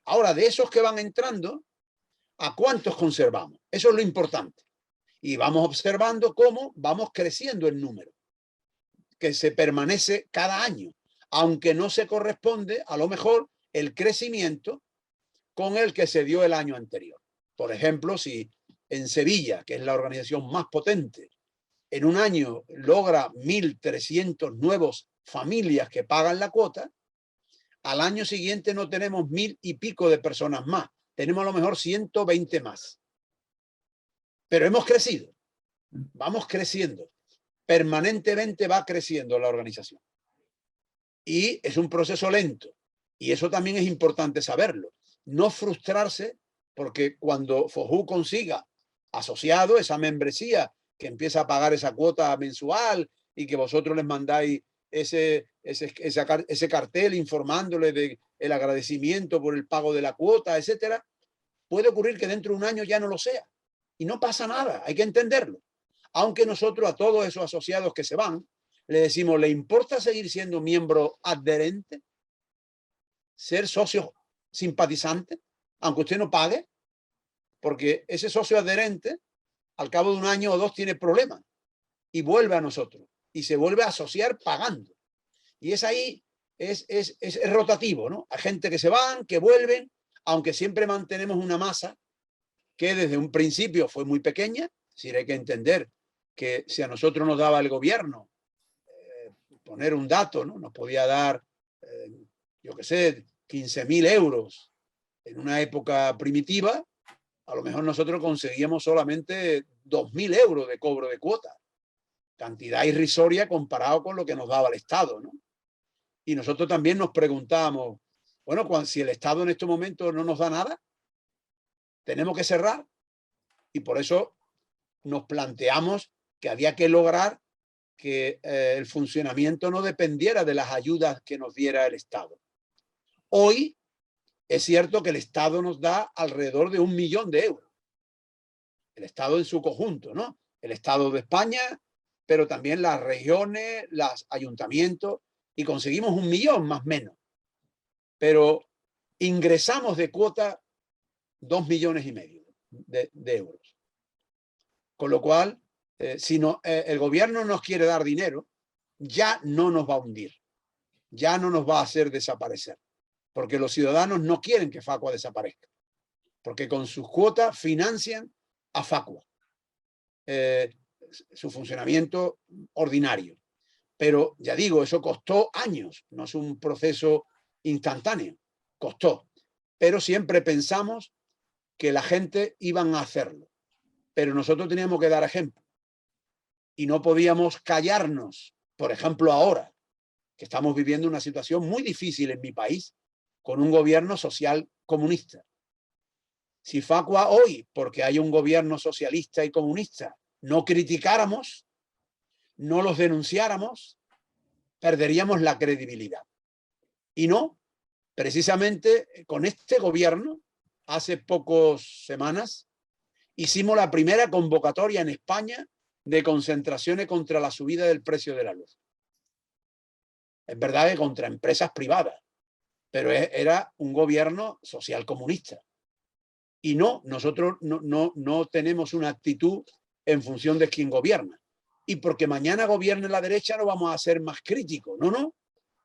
Ahora, de esos que van entrando, ¿a cuántos conservamos? Eso es lo importante. Y vamos observando cómo vamos creciendo el número, que se permanece cada año, aunque no se corresponde a lo mejor el crecimiento con el que se dio el año anterior. Por ejemplo, si en Sevilla, que es la organización más potente, en un año logra 1.300 nuevos familias que pagan la cuota, al año siguiente no tenemos 1.000 y pico de personas más, tenemos a lo mejor 120 más. Pero hemos crecido, vamos creciendo, permanentemente va creciendo la organización. Y es un proceso lento, y eso también es importante saberlo. No frustrarse, porque cuando FOJU consiga asociado esa membresía que empieza a pagar esa cuota mensual y que vosotros les mandáis ese cartel informándole del agradecimiento por el pago de la cuota, etcétera, puede ocurrir que dentro de un año ya no lo sea. Y no pasa nada, hay que entenderlo. Aunque nosotros a todos esos asociados que se van, le decimos, ¿le importa seguir siendo miembro adherente? ¿Ser socio simpatizante? Aunque usted no pague, porque ese socio adherente, al cabo de un año o dos, tiene problemas y vuelve a nosotros y se vuelve a asociar pagando. Y es ahí, es rotativo, ¿no? Hay gente que se van, que vuelven, aunque siempre mantenemos una masa que desde un principio fue muy pequeña. Es decir, hay que entender que si a nosotros nos daba el gobierno, poner un dato, ¿no? Nos podía dar, yo qué sé, 15.000 euros en una época primitiva, a lo mejor nosotros conseguíamos solamente 2.000 euros de cobro de cuota. Cantidad irrisoria comparado con lo que nos daba el Estado, ¿no? Y nosotros también nos preguntábamos, bueno, si el Estado en este momento no nos da nada, tenemos que cerrar. Y por eso nos planteamos que había que lograr que el funcionamiento no dependiera de las ayudas que nos diera el Estado. Hoy es cierto que el Estado nos da alrededor de 1 millón de euros. El Estado en su conjunto, ¿no? El Estado de España, pero también las regiones, los ayuntamientos, y conseguimos 1 millón más o menos. Pero ingresamos de cuota 2,5 millones de euros. Con lo cual, si el gobierno nos quiere dar dinero, ya no nos va a hundir, ya no nos va a hacer desaparecer, porque los ciudadanos no quieren que Facua desaparezca, porque con sus cuotas financian a Facua, su funcionamiento ordinario. Pero ya digo, eso costó años, no es un proceso instantáneo, costó. Pero siempre pensamos que la gente iban a hacerlo, pero nosotros teníamos que dar ejemplo y no podíamos callarnos. Por ejemplo, ahora que estamos viviendo una situación muy difícil en mi país con un gobierno social comunista. Si Facua hoy, porque hay un gobierno socialista y comunista, no criticáramos, no los denunciáramos, perderíamos la credibilidad. Y no, precisamente con este gobierno, hace pocas semanas, hicimos la primera convocatoria en España de concentraciones contra la subida del precio de la luz. Es verdad que contra empresas privadas, pero era un gobierno social comunista. Y no, nosotros no tenemos una actitud en función de quién gobierna. Y porque mañana gobierne la derecha no vamos a ser más críticos. No.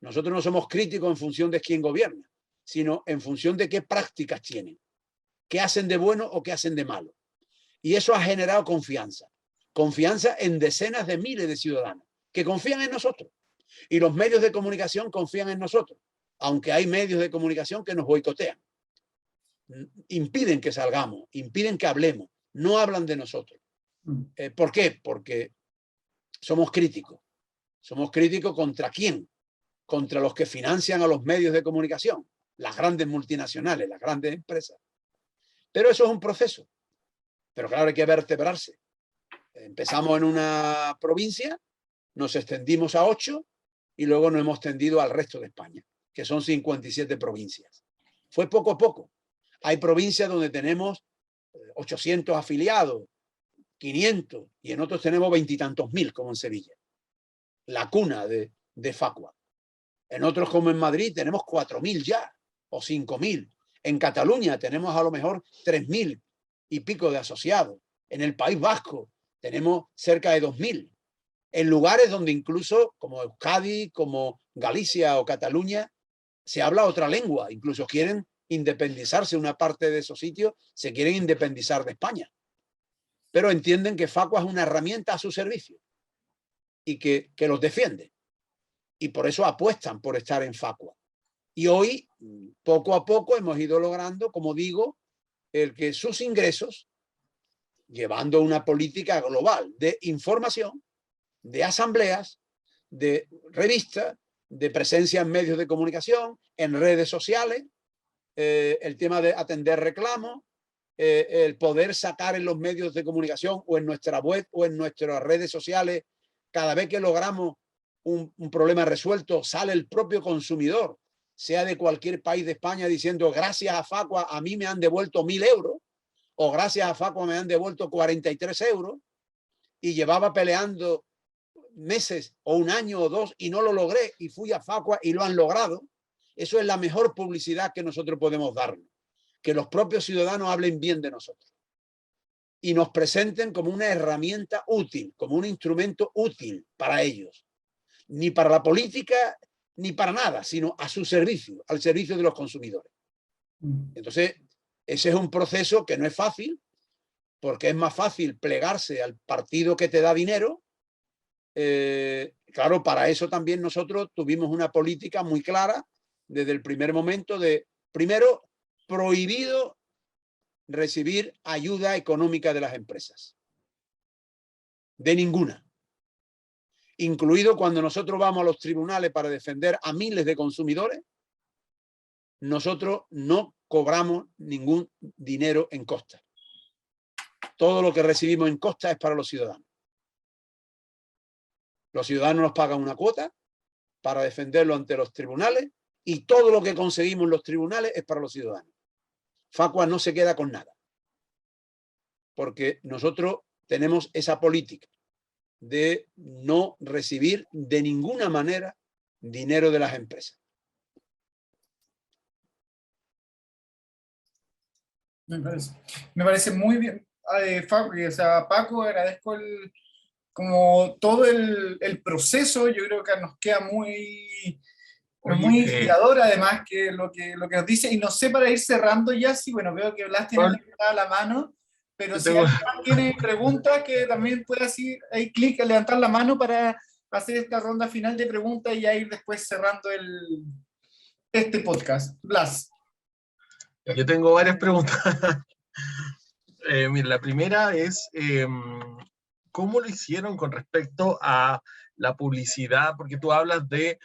Nosotros no somos críticos en función de quién gobierna, sino en función de qué prácticas tienen, qué hacen de bueno o qué hacen de malo. Y eso ha generado confianza confianza en decenas de miles de ciudadanos que confían en nosotros. Y los medios de comunicación confían en nosotros, aunque hay medios de comunicación que nos boicotean. Impiden que salgamos, impiden que hablemos, no hablan de nosotros. ¿Por qué? Porque somos críticos. ¿Somos críticos contra quién? Contra los que financian a los medios de comunicación, las grandes multinacionales, las grandes empresas. Pero eso es un proceso. Pero claro, hay que vertebrarse. Empezamos en una provincia, nos extendimos a 8 y luego nos hemos extendido al resto de España, que son 57 provincias. Fue poco a poco. Hay provincias donde tenemos 800 afiliados, 500, y en otros tenemos 20 y tantos mil, como en Sevilla, la cuna de Facua. En otros, como en Madrid, tenemos 4.000 ya, o 5.000. En Cataluña tenemos a lo mejor 3.000 y pico de asociados. En el País Vasco tenemos cerca de 2.000. En lugares donde incluso, como Euskadi, como Galicia o Cataluña, se habla otra lengua. Incluso quieren independizarse, una parte de esos sitios se quieren independizar de España. Pero entienden que Facua es una herramienta a su servicio y que los defiende. Y por eso apuestan por estar en Facua. Y hoy, poco a poco, hemos ido logrando, como digo, el que sus ingresos, llevando una política global de información, de asambleas, de revistas, de presencia en medios de comunicación, en redes sociales, el tema de atender reclamos, el poder sacar en los medios de comunicación o en nuestra web o en nuestras redes sociales, cada vez que logramos un problema resuelto, sale el propio consumidor, sea de cualquier país de España, diciendo gracias a Facua a mí me han devuelto 1.000 euros, o gracias a Facua me han devuelto 43 euros, y llevaba peleando meses o un año o 2 y no lo logré y fui a Facua y lo han logrado. Eso es la mejor publicidad que nosotros podemos darnos, que los propios ciudadanos hablen bien de nosotros y nos presenten como una herramienta útil, como un instrumento útil para ellos, ni para la política ni para nada, sino a su servicio, al servicio de los consumidores. Entonces, ese es un proceso que no es fácil, porque es más fácil plegarse al partido que te da dinero. Claro, para eso también nosotros tuvimos una política muy clara desde el primer momento de, primero, prohibido recibir ayuda económica de las empresas. De ninguna. Incluido cuando nosotros vamos a los tribunales para defender a miles de consumidores, nosotros no cobramos ningún dinero en costa. Todo lo que recibimos en costa es para los ciudadanos. Los ciudadanos nos pagan una cuota para defenderlo ante los tribunales y todo lo que conseguimos en los tribunales es para los ciudadanos. Facua no se queda con nada, porque nosotros tenemos esa política de no recibir de ninguna manera dinero de las empresas. Me parece muy bien, o sea, Paco, agradezco como todo el proceso. Yo creo que nos queda muy inspirador, además, que lo que nos dice. Y no sé, para ir cerrando ya, sí, bueno, veo que Blas tiene levantada la mano, pero si alguien tiene preguntas, que también puede así, ahí clic, levantar la mano para hacer esta ronda final de preguntas y ya ir después cerrando este podcast. Blas. Yo tengo varias preguntas. Mira, la primera es, ¿cómo lo hicieron con respecto a la publicidad? Porque tú hablas de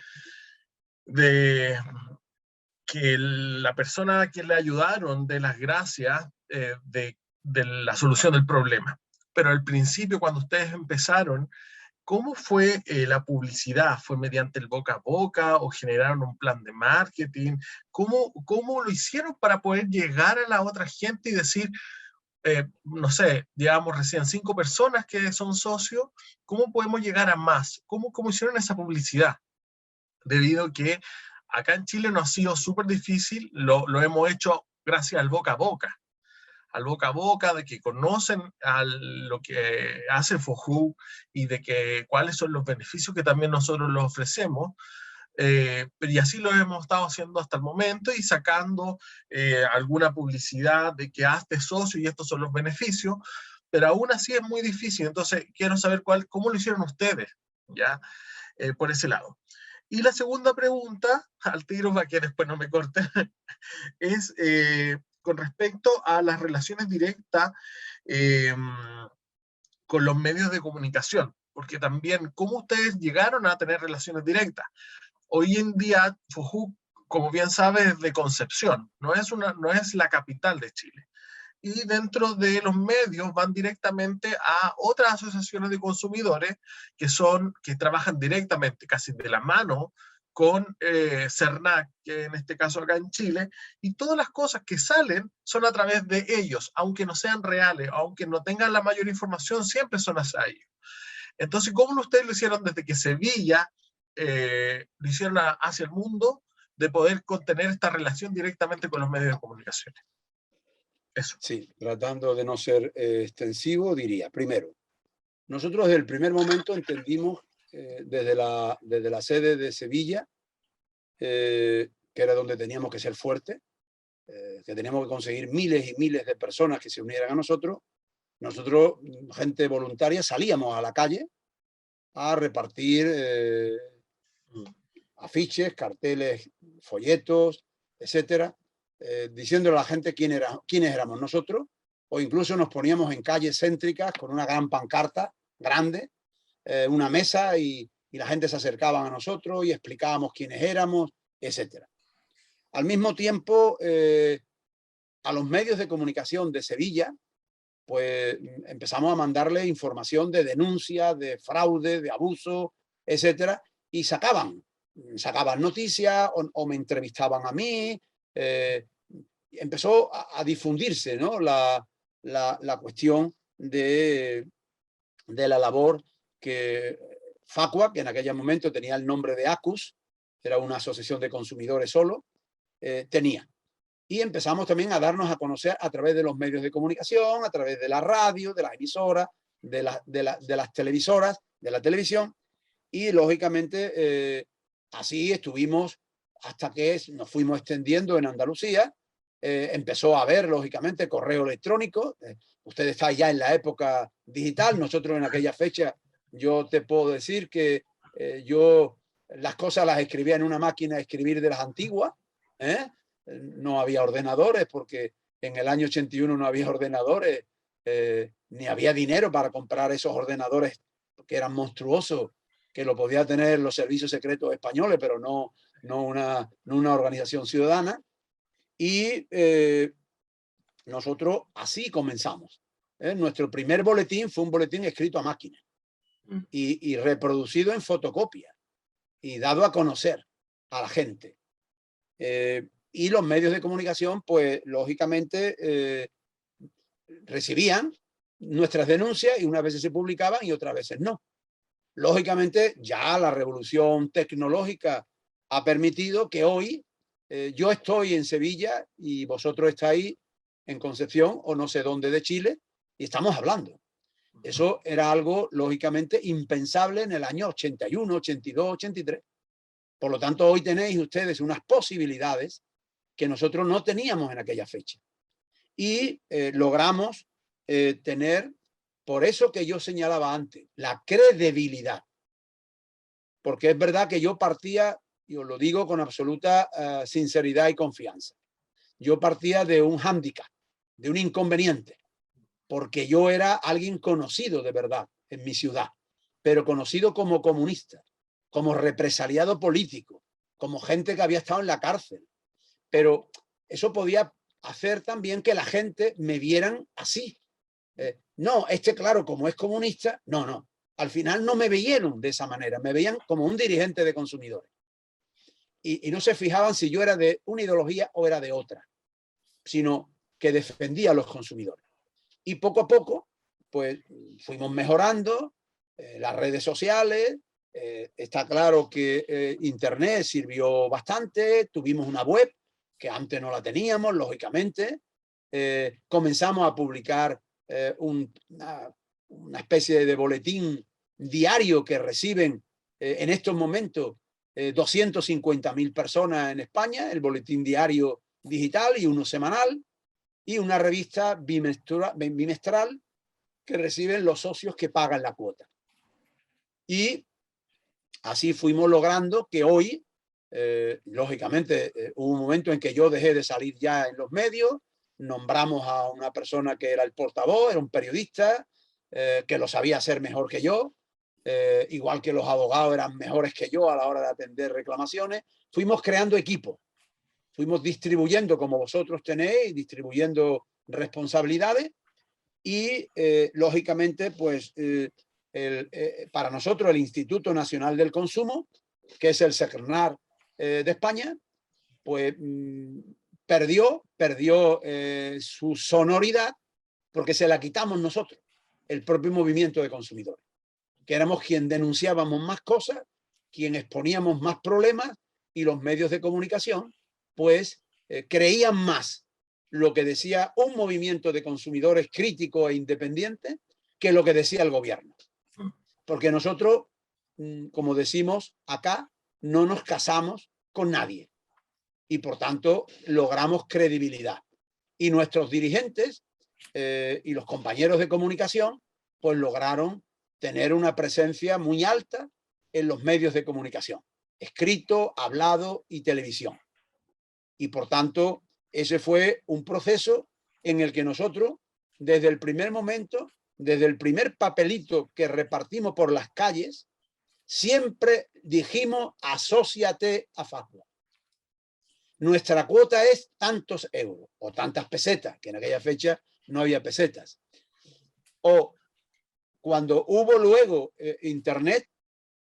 que la persona a quien le ayudaron, de las gracias de la solución del problema. Pero al principio, cuando ustedes empezaron, ¿cómo fue la publicidad? ¿Fue mediante el boca a boca o generaron un plan de marketing? ¿Cómo lo hicieron para poder llegar a la otra gente y decir, no sé, llevamos recién 5 personas que son socios, ¿cómo podemos llegar a más? ¿Cómo hicieron esa publicidad? Debido a que acá en Chile nos ha sido súper difícil, lo hemos hecho gracias al boca a boca, de que conocen lo que hace FOJU y de que cuáles son los beneficios que también nosotros les ofrecemos. Y así lo hemos estado haciendo hasta el momento y sacando alguna publicidad de que hazte socio y estos son los beneficios, pero aún así es muy difícil. Entonces, quiero saber cómo lo hicieron ustedes, ¿ya? Por ese lado. Y la segunda pregunta, al tiro para que después no me corten, es con respecto a las relaciones directas eh, con los medios de comunicación, porque también, ¿cómo ustedes llegaron a tener relaciones directas? Hoy en día, FOJUC, como bien sabes, es de Concepción, no es la capital de Chile. Y dentro de los medios van directamente a otras asociaciones de consumidores que trabajan directamente, casi de la mano, con CERNAC, que en este caso acá en Chile, y todas las cosas que salen son a través de ellos, aunque no sean reales, aunque no tengan la mayor información, siempre son hacia ellos. Entonces, ¿cómo ustedes lo hicieron desde que Sevilla lo hicieron hacia el mundo, de poder tener esta relación directamente con los medios de comunicación? Eso. Sí, tratando de no ser extensivo, diría, primero, nosotros desde el primer momento entendimos desde la sede de Sevilla, que era donde teníamos que ser fuertes, que teníamos que conseguir miles y miles de personas que se unieran a nosotros. Nosotros, gente voluntaria, salíamos a la calle a repartir afiches, carteles, folletos, etcétera, diciéndole a la gente quiénes éramos nosotros, o incluso nos poníamos en calles céntricas con una gran pancarta grande, una mesa, y la gente se acercaba a nosotros y explicábamos quiénes éramos, etcétera. Al mismo tiempo, a los medios de comunicación de Sevilla, pues empezamos a mandarle información de denuncias, de fraude, de abuso, etcétera, y sacaban noticias o me entrevistaban a mí. Empezó a difundirse, ¿no?, la cuestión de la labor que Facua, que en aquel momento tenía el nombre de ACUS, era una asociación de consumidores solo, tenía. Y empezamos también a darnos a conocer a través de los medios de comunicación, a través de la radio, de las emisoras, de las televisoras, de la televisión, y lógicamente así estuvimos hasta que nos fuimos extendiendo en Andalucía. Empezó a haber, lógicamente, correo electrónico. Usted está ya en la época digital. Nosotros en aquella fecha, yo te puedo decir que yo las cosas las escribía en una máquina de escribir de las antiguas. No había ordenadores, porque en el año 81 no había ordenadores, ni había dinero para comprar esos ordenadores que eran monstruosos, que lo podía tener los servicios secretos españoles, pero no una organización ciudadana. Y nosotros así comenzamos. Nuestro primer boletín fue un boletín escrito a máquina y reproducido en fotocopia y dado a conocer a la gente. Y los medios de comunicación, pues lógicamente recibían nuestras denuncias y unas veces se publicaban y otras veces no. Lógicamente ya la revolución tecnológica ha permitido que hoy yo estoy en Sevilla y vosotros estáis en Concepción o no sé dónde de Chile y estamos hablando. Eso era algo lógicamente impensable en el año 81, 82, 83. Por lo tanto, hoy tenéis ustedes unas posibilidades que nosotros no teníamos en aquella fecha. Y logramos tener, por eso que yo señalaba antes, la credibilidad. Porque es verdad que yo partía, y os lo digo con absoluta sinceridad y confianza, yo partía de un hándicap, de un inconveniente, porque yo era alguien conocido de verdad en mi ciudad, pero conocido como comunista, como represaliado político, como gente que había estado en la cárcel. Pero eso podía hacer también que la gente me vieran así. No, claro, como es comunista, no. Al final no me veían de esa manera, me veían como un dirigente de consumidores. Y no se fijaban si yo era de una ideología o era de otra, sino que defendía a los consumidores. Y poco a poco, pues fuimos mejorando las redes sociales. Está claro que Internet sirvió bastante, tuvimos una web que antes no la teníamos, lógicamente. Comenzamos a publicar una especie de boletín diario que reciben en estos momentos 250.000 personas en España, el boletín diario digital y uno semanal, y una revista bimestral que reciben los socios que pagan la cuota. Y así fuimos logrando que hoy, lógicamente, hubo un momento en que yo dejé de salir ya en los medios, nombramos a una persona que era el portavoz, era un periodista, que lo sabía hacer mejor que yo, igual que los abogados eran mejores que yo a la hora de atender reclamaciones. Fuimos creando equipos, fuimos distribuyendo, como vosotros tenéis, distribuyendo responsabilidades y, lógicamente, pues para nosotros el Instituto Nacional del Consumo, que es el SECNAR de España, pues perdió su sonoridad porque se la quitamos nosotros, el propio movimiento de consumidores, que éramos quien denunciábamos más cosas, quien exponíamos más problemas, y los medios de comunicación pues creían más lo que decía un movimiento de consumidores crítico e independiente que lo que decía el gobierno. Porque nosotros, como decimos acá, no nos casamos con nadie y por tanto logramos credibilidad. Y nuestros dirigentes y los compañeros de comunicación pues lograron tener una presencia muy alta en los medios de comunicación, escrito, hablado y televisión. Y por tanto, ese fue un proceso en el que nosotros, desde el primer momento, desde el primer papelito que repartimos por las calles, siempre dijimos: asóciate a Facua. Nuestra cuota es tantos euros o tantas pesetas, que en aquella fecha no había pesetas. O cuando hubo luego internet,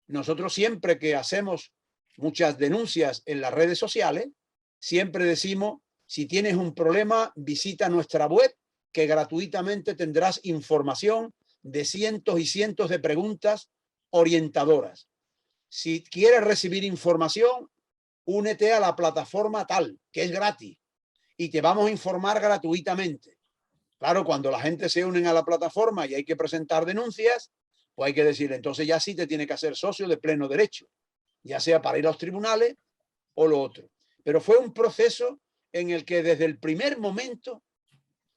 nosotros siempre que hacemos muchas denuncias en las redes sociales, siempre decimos: si tienes un problema, visita nuestra web, que gratuitamente tendrás información de cientos y cientos de preguntas orientadoras. Si quieres recibir información, únete a la plataforma tal, que es gratis, y te vamos a informar gratuitamente. Claro, cuando la gente se une a la plataforma y hay que presentar denuncias, pues hay que decirle: entonces ya sí te tiene que hacer socio de pleno derecho, ya sea para ir a los tribunales o lo otro. Pero fue un proceso en el que desde el primer momento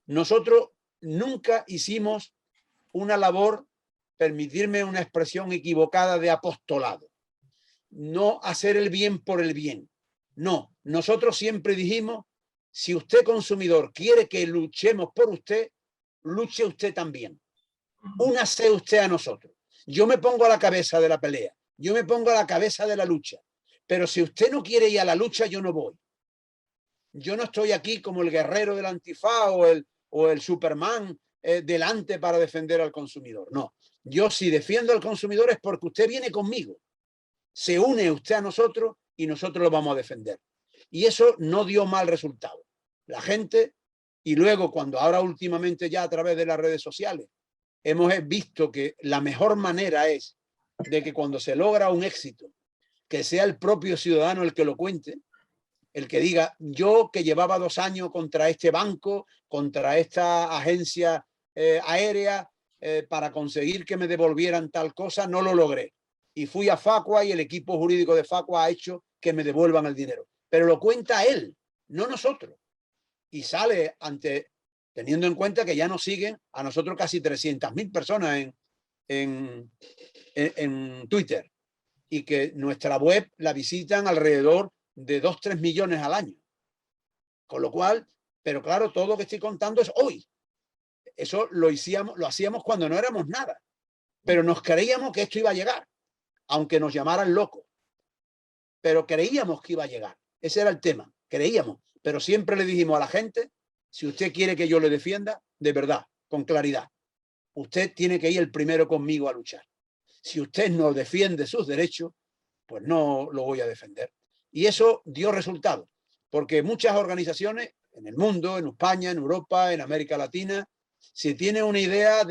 nosotros nunca hicimos una labor, permitirme una expresión equivocada, de apostolado. No hacer el bien por el bien. No, nosotros siempre dijimos: si usted, consumidor, quiere que luchemos por usted, luche usted también. Únase usted a nosotros. Yo me pongo a la cabeza de la pelea, yo me pongo a la cabeza de la lucha, pero si usted no quiere ir a la lucha, yo no voy. Yo no estoy aquí como el guerrero del Antifa o el Superman delante para defender al consumidor. No, yo si defiendo al consumidor es porque usted viene conmigo. Se une usted a nosotros y nosotros lo vamos a defender. Y eso no dio mal resultado. La gente, y luego cuando ahora últimamente ya a través de las redes sociales, hemos visto que la mejor manera es de que cuando se logra un éxito, que sea el propio ciudadano el que lo cuente, el que diga: yo que llevaba 2 años contra este banco, contra esta agencia aérea, para conseguir que me devolvieran tal cosa, no lo logré. Y fui a Facua y el equipo jurídico de Facua ha hecho que me devuelvan el dinero. Pero lo cuenta él, no nosotros. Y sale teniendo en cuenta que ya nos siguen a nosotros casi 300.000 personas en Twitter, y que nuestra web la visitan alrededor de 2-3 millones al año. Con lo cual, pero claro, todo lo que estoy contando es hoy. Eso lo hacíamos cuando no éramos nada. Pero nos creíamos que esto iba a llegar, aunque nos llamaran locos. Pero creíamos que iba a llegar. Ese era el tema, creíamos. Pero siempre le dijimos a la gente: si usted quiere que yo le defienda, de verdad, con claridad, usted tiene que ir el primero conmigo a luchar. Si usted no defiende sus derechos, pues no lo voy a defender. Y eso dio resultado, porque muchas organizaciones en el mundo, en España, en Europa, en América Latina, se tiene una idea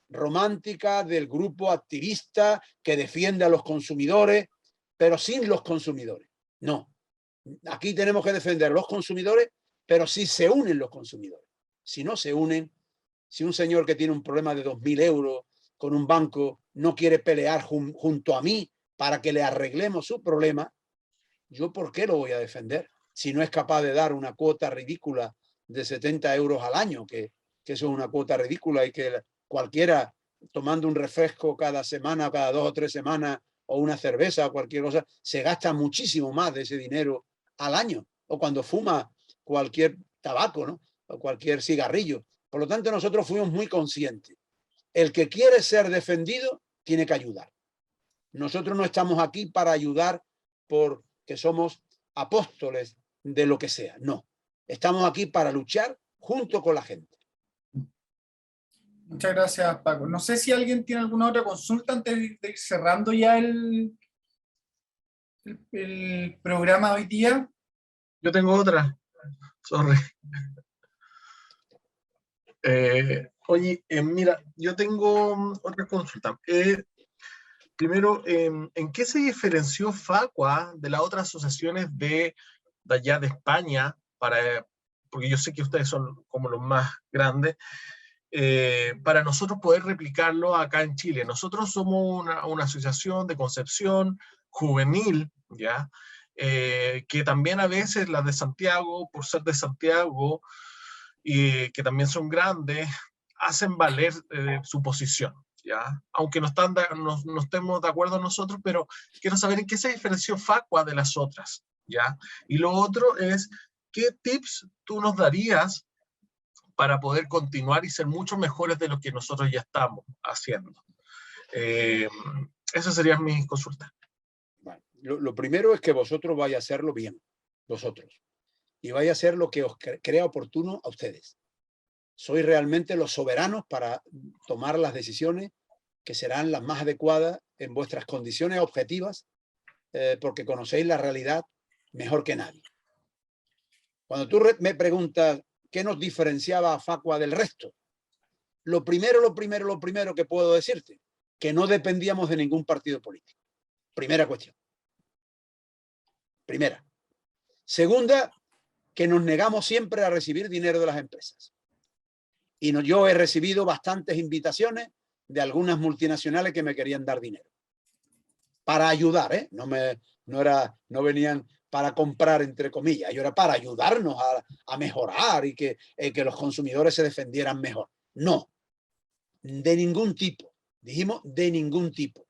romántica del grupo activista que defiende a los consumidores, pero sin los consumidores. No, aquí tenemos que defender a los consumidores, pero si se unen los consumidores. Si no se unen, si un señor que tiene un problema de 2.000 euros con un banco no quiere pelear junto a mí para que le arreglemos su problema, ¿yo por qué lo voy a defender? Si no es capaz de dar una cuota ridícula de 70 euros al año, que eso es una cuota ridícula y que cualquiera tomando un refresco cada semana, cada 2 o 3 semanas, o una cerveza o cualquier cosa, se gasta muchísimo más de ese dinero al año, o cuando fuma cualquier tabaco, ¿no? O cualquier cigarrillo. Por lo tanto, nosotros fuimos muy conscientes. El que quiere ser defendido tiene que ayudar. Nosotros no estamos aquí para ayudar porque somos apóstoles de lo que sea. No. Estamos aquí para luchar junto con la gente. Muchas gracias, Paco. No sé si alguien tiene alguna otra consulta antes de ir cerrando ya el programa hoy día. Yo tengo otra. Sorry. Oye, mira, yo tengo otra consulta. Primero, ¿en qué se diferenció Facua de las otras asociaciones de allá de España? Porque yo sé que ustedes son como los más grandes. Para nosotros poder replicarlo acá en Chile. Nosotros somos una asociación de concepción juvenil, ¿ya? Que también a veces las de Santiago, por ser de Santiago, y que también son grandes, hacen valer su posición, ¿ya? Aunque no estemos de acuerdo nosotros, pero quiero saber en qué se diferenció Facua de las otras, ¿ya? Y lo otro es, ¿qué tips tú nos darías para poder continuar y ser mucho mejores de lo que nosotros ya estamos haciendo? Esas serían mis consultas. Bueno, lo primero es que vosotros vais a hacerlo bien, vosotros. Y vais a hacer lo que os crea oportuno a ustedes. Sois realmente los soberanos para tomar las decisiones que serán las más adecuadas en vuestras condiciones objetivas, porque conocéis la realidad mejor que nadie. Cuando tú me preguntas qué nos diferenciaba a Facua del resto, lo primero que puedo decirte, que no dependíamos de ningún partido político. Primera cuestión. Primera. Segunda, que nos negamos siempre a recibir dinero de las empresas. Y yo he recibido bastantes invitaciones de algunas multinacionales que me querían dar dinero. Para ayudar, ¿eh? No venían para comprar, entre comillas. Yo era para ayudarnos a mejorar y que los consumidores se defendieran mejor. No, de ningún tipo. Dijimos de ningún tipo.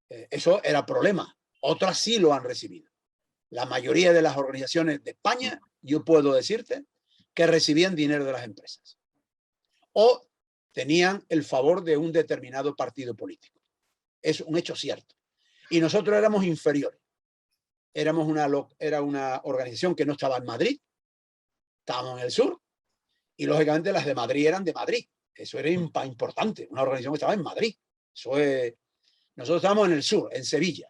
Eso era problema. Otras sí lo han recibido. La mayoría de las organizaciones de España, yo puedo decirte, que recibían dinero de las empresas. O tenían el favor de un determinado partido político. Es un hecho cierto. Y nosotros éramos inferiores. Era una organización que no estaba en Madrid, estábamos en el sur, y lógicamente las de Madrid eran de Madrid. Eso era importante, una organización que estaba en Madrid. Nosotros estábamos en el sur, en Sevilla.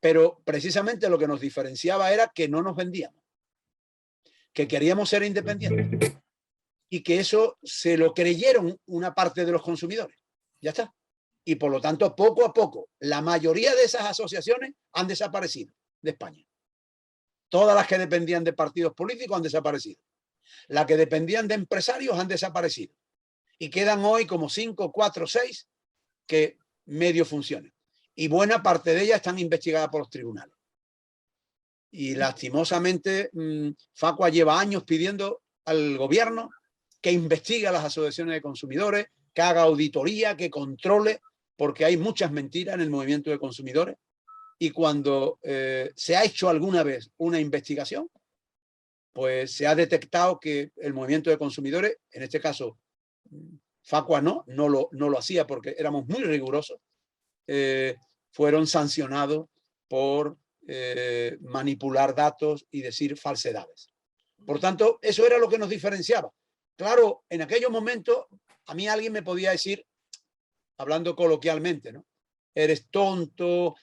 Pero precisamente lo que nos diferenciaba era que no nos vendíamos, que queríamos ser independientes y que eso se lo creyeron una parte de los consumidores. Ya está. Y por lo tanto, poco a poco, la mayoría de esas asociaciones han desaparecido de España. Todas las que dependían de partidos políticos han desaparecido. Las que dependían de empresarios han desaparecido. Y quedan hoy como 5, 4, 6 que medio funcionan. Y buena parte de ellas están investigadas por los tribunales. Y lastimosamente, Facua lleva años pidiendo al gobierno que investigue a las asociaciones de consumidores, que haga auditoría, que controle, porque hay muchas mentiras en el movimiento de consumidores. Y cuando se ha hecho alguna vez una investigación, pues se ha detectado que el movimiento de consumidores, en este caso Facua no lo hacía porque éramos muy rigurosos, fueron sancionados por manipular datos y decir falsedades. Por tanto, eso era lo que nos diferenciaba. Claro, en aquellos momentos a mí alguien me podía decir, hablando coloquialmente, ¿no? Eres tonto,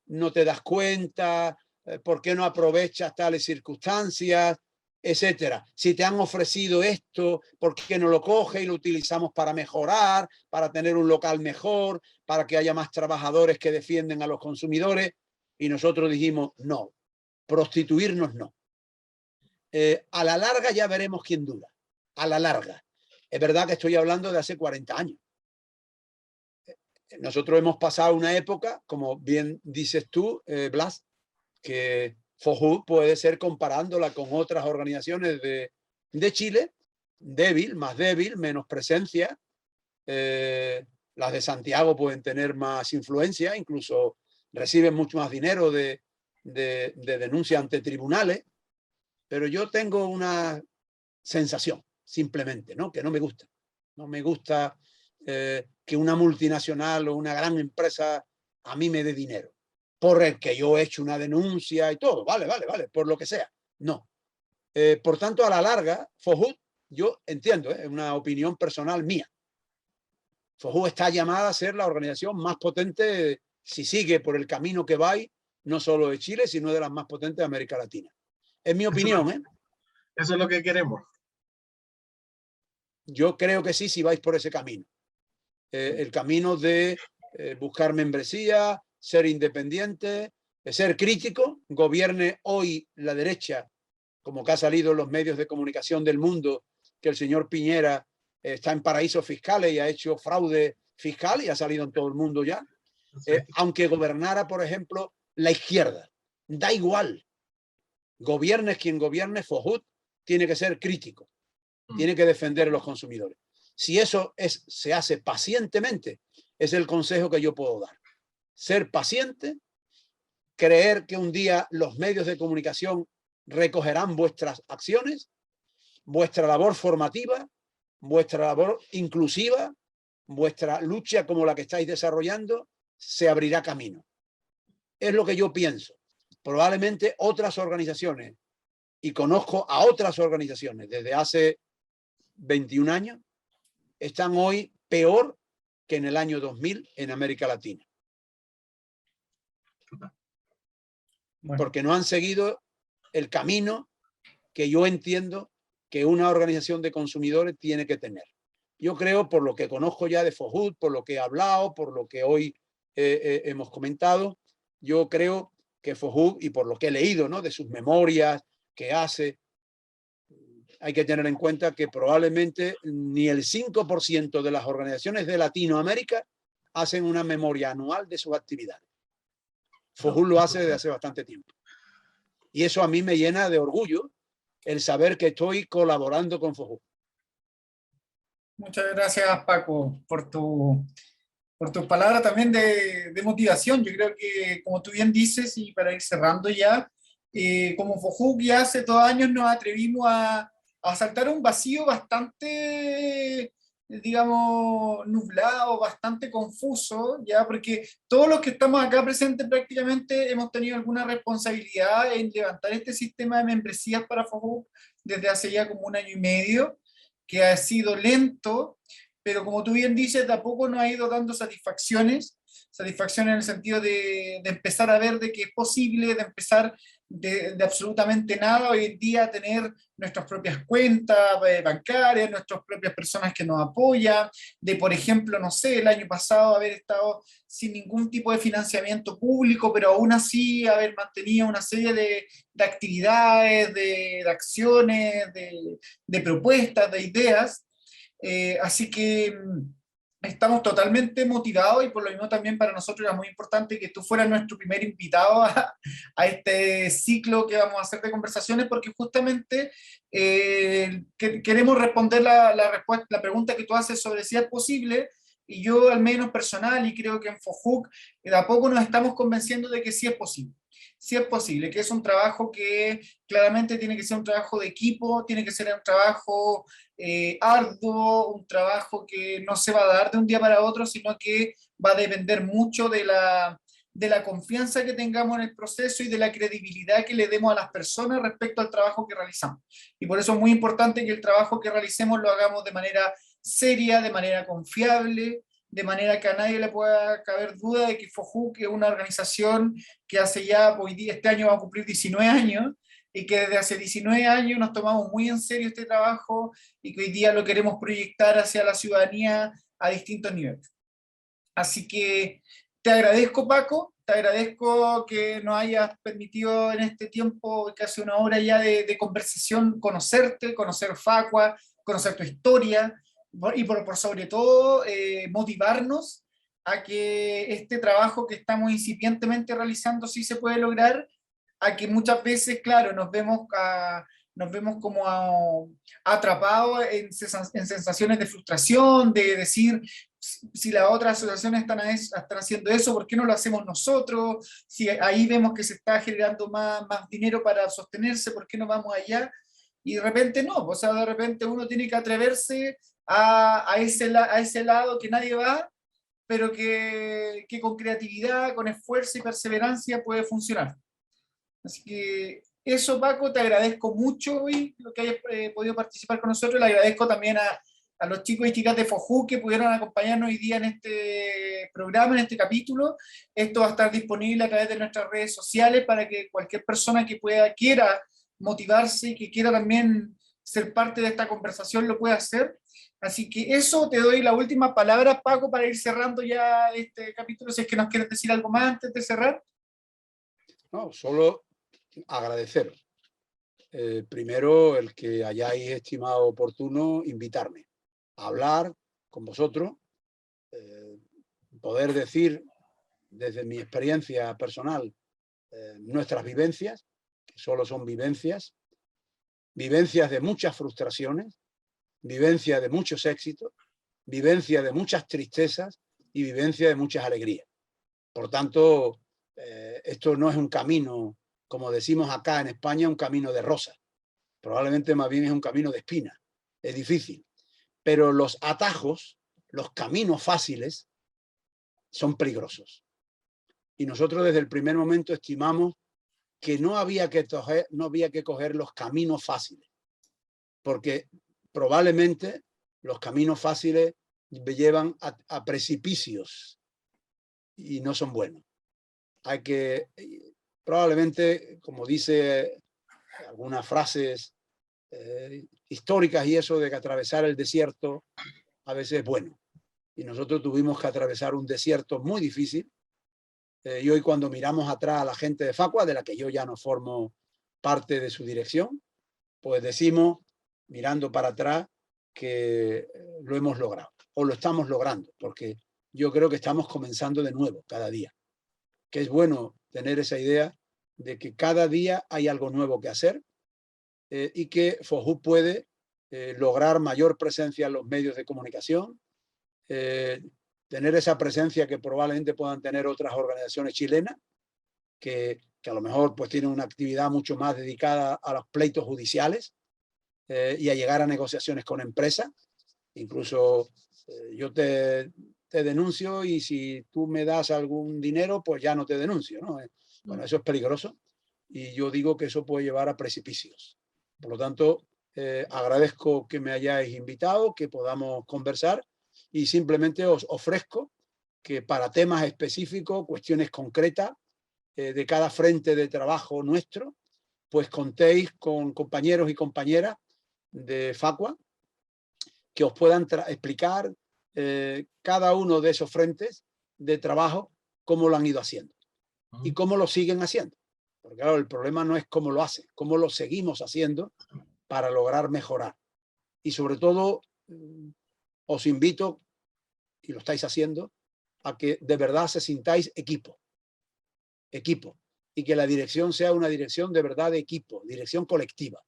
no te das cuenta, ¿por qué no aprovechas tales circunstancias? Etcétera. Si te han ofrecido esto, ¿por qué no lo coges y lo utilizamos para mejorar, para tener un local mejor, para que haya más trabajadores que defienden a los consumidores? Y nosotros dijimos, no, prostituirnos no. A la larga ya veremos quién dura. A la larga. Es verdad que estoy hablando de hace 40 años. Nosotros hemos pasado una época, como bien dices tú, Blas, que FOJUC puede ser comparándola con otras organizaciones de Chile, débil, más débil, menos presencia. Las de Santiago pueden tener más influencia, incluso reciben mucho más dinero de denuncia ante tribunales, pero yo tengo una sensación, simplemente, ¿no? Que no me gusta. No me gusta que una multinacional o una gran empresa a mí me dé dinero por el que yo he hecho una denuncia y todo, vale, por lo que sea. No. Por tanto, a la larga, FOJUD, yo entiendo, es una opinión personal mía, FOJUD está llamada a ser la organización más potente, si sigue por el camino que va, no solo de Chile, sino de las más potentes de América Latina. Es mi opinión, ¿eh? Eso es lo que queremos. Yo creo que sí, si vais por ese camino. El camino de buscar membresía, ser independiente, ser crítico, gobierne hoy la derecha, como que ha salido en los medios de comunicación del mundo, que el señor Piñera está en paraísos fiscales y ha hecho fraude fiscal y ha salido en todo el mundo ya. Aunque gobernara, por ejemplo, la izquierda, da igual. Gobiernes quien gobierne, FOJUD tiene que ser crítico, tiene que defender a los consumidores. Si eso se hace pacientemente, es el consejo que yo puedo dar. Ser paciente, creer que un día los medios de comunicación recogerán vuestras acciones, vuestra labor formativa, vuestra labor inclusiva, vuestra lucha como la que estáis desarrollando, se abrirá camino. Es lo que yo pienso. Probablemente otras organizaciones, y conozco a otras organizaciones desde hace 21 años, están hoy peor que en el año 2000 en América Latina. Bueno. Porque no han seguido el camino que yo entiendo que una organización de consumidores tiene que tener. Yo creo, por lo que conozco ya de FOJUD, por lo que he hablado, por lo que hoy hemos comentado, yo creo que FOJUD, y por lo que he leído, ¿no?, de sus memorias que hace, hay que tener en cuenta que probablemente ni el 5% de las organizaciones de Latinoamérica hacen una memoria anual de sus actividades. FOJUD lo hace desde hace bastante tiempo. Y eso a mí me llena de orgullo, el saber que estoy colaborando con FOJUD. Muchas gracias, Paco, por tus palabras también de motivación. Yo creo que, como tú bien dices, y para ir cerrando ya, como FOJUD ya hace 2 años nos atrevimos a saltar un vacío bastante, digamos, nublado, bastante confuso, ya, porque todos los que estamos acá presentes prácticamente hemos tenido alguna responsabilidad en levantar este sistema de membresías para FOJUD desde hace ya como 1 año y medio, que ha sido lento, pero como tú bien dices, de a poco nos ha ido dando satisfacciones en el sentido de empezar a ver de que es posible, de empezar de absolutamente nada, hoy en día tener nuestras propias cuentas bancarias, nuestras propias personas que nos apoyan, de por ejemplo, no sé, el año pasado haber estado sin ningún tipo de financiamiento público, pero aún así haber mantenido una serie de actividades, de acciones, de propuestas, de ideas. Así que estamos totalmente motivados y por lo mismo también para nosotros era muy importante que tú fueras nuestro primer invitado a este ciclo que vamos a hacer de conversaciones, porque justamente queremos responder la pregunta que tú haces sobre si es posible, y yo al menos personal, y creo que en FOJUD de a poco nos estamos convenciendo de que sí es posible. Sí es posible, que es un trabajo que claramente tiene que ser un trabajo de equipo, tiene que ser un trabajo arduo, un trabajo que no se va a dar de un día para otro, sino que va a depender mucho de la confianza que tengamos en el proceso y de la credibilidad que le demos a las personas respecto al trabajo que realizamos. Y por eso es muy importante que el trabajo que realicemos lo hagamos de manera seria, de manera confiable, de manera que a nadie le pueda caber duda de que FOJUD, que es una organización que hace ya, hoy día, este año va a cumplir 19 años, y que desde hace 19 años nos tomamos muy en serio este trabajo y que hoy día lo queremos proyectar hacia la ciudadanía a distintos niveles. Así que te agradezco, Paco, te agradezco que nos hayas permitido en este tiempo, casi 1 hora ya de conversación, conocerte, conocer Facua, conocer tu historia, y por sobre todo motivarnos a que este trabajo que estamos incipientemente realizando sí se puede lograr, a que muchas veces, claro, nos vemos nos vemos como atrapados en sensaciones de frustración, de decir, si las otras asociaciones están haciendo eso, ¿por qué no lo hacemos nosotros? Si ahí vemos que se está generando más dinero para sostenerse, ¿por qué no vamos allá? Y de repente no, o sea, de repente uno tiene que atreverse a ese lado que nadie va, pero que con creatividad, con esfuerzo y perseverancia puede funcionar. Así que eso, Paco, te agradezco mucho hoy lo que hayas podido participar con nosotros. Le agradezco también a los chicos y chicas de FOJU que pudieron acompañarnos hoy día en este programa, en este capítulo. Esto va a estar disponible a través de nuestras redes sociales para que cualquier persona que quiera motivarse y que quiera también ser parte de esta conversación lo pueda hacer. Así que eso, te doy la última palabra, Paco, para ir cerrando ya este capítulo, si es que nos quieres decir algo más antes de cerrar. No, solo agradeceros. Primero, el que hayáis estimado oportuno invitarme a hablar con vosotros, poder decir desde mi experiencia personal nuestras vivencias, que solo son vivencias de muchas frustraciones, vivencia de muchos éxitos, vivencia de muchas tristezas y vivencia de muchas alegrías. Por tanto, esto no es un camino, como decimos acá en España, un camino de rosas. Probablemente más bien es un camino de espinas. Es difícil. Pero los atajos, los caminos fáciles, son peligrosos. Y nosotros desde el primer momento estimamos que no había que coger los caminos fáciles, porque probablemente los caminos fáciles llevan a precipicios y no son buenos. Hay que, probablemente, como dice algunas frases históricas y eso de que atravesar el desierto a veces es bueno. Y nosotros tuvimos que atravesar un desierto muy difícil. Y hoy cuando miramos atrás a la gente de Facua, de la que yo ya no formo parte de su dirección, pues decimos, mirando para atrás, que lo hemos logrado, o lo estamos logrando, porque yo creo que estamos comenzando de nuevo cada día. Que es bueno tener esa idea de que cada día hay algo nuevo que hacer y que FOJU puede lograr mayor presencia en los medios de comunicación, tener esa presencia que probablemente puedan tener otras organizaciones chilenas, que a lo mejor pues tienen una actividad mucho más dedicada a los pleitos judiciales y a llegar a negociaciones con empresas. Incluso yo te denuncio y si tú me das algún dinero, pues ya no te denuncio, ¿no? Bueno, eso es peligroso y yo digo que eso puede llevar a precipicios. Por lo tanto, agradezco que me hayáis invitado, que podamos conversar y simplemente os ofrezco que para temas específicos, cuestiones concretas de cada frente de trabajo nuestro, pues contéis con compañeros y compañeras de Facua que os puedan explicar cada uno de esos frentes de trabajo, cómo lo han ido haciendo y cómo lo siguen haciendo. Porque claro, el problema no es cómo lo hacen, cómo lo seguimos haciendo para lograr mejorar. Y sobre todo, os invito, y lo estáis haciendo, a que de verdad se sintáis equipo. Y que la dirección sea una dirección de verdad de equipo, dirección colectiva.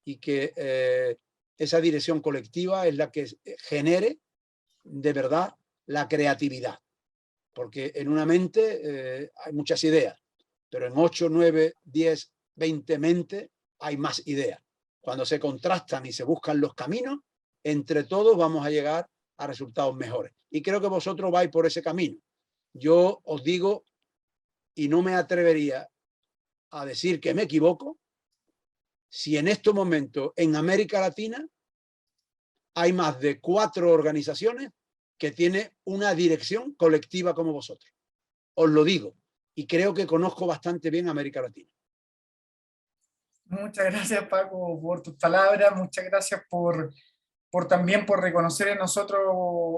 Y que esa dirección colectiva es la que genere de verdad la creatividad. Porque en una mente hay muchas ideas, pero en 8, 9, 10, 20 mentes hay más ideas. Cuando se contrastan y se buscan los caminos, entre todos vamos a llegar a resultados mejores. Y creo que vosotros vais por ese camino. Yo os digo, y no me atrevería a decir que me equivoco, si en estos momentos en América Latina hay más de 4 organizaciones que tienen una dirección colectiva como vosotros. Os lo digo, y creo que conozco bastante bien América Latina. Muchas gracias, Paco, por tus palabras, muchas gracias también por reconocer en nosotros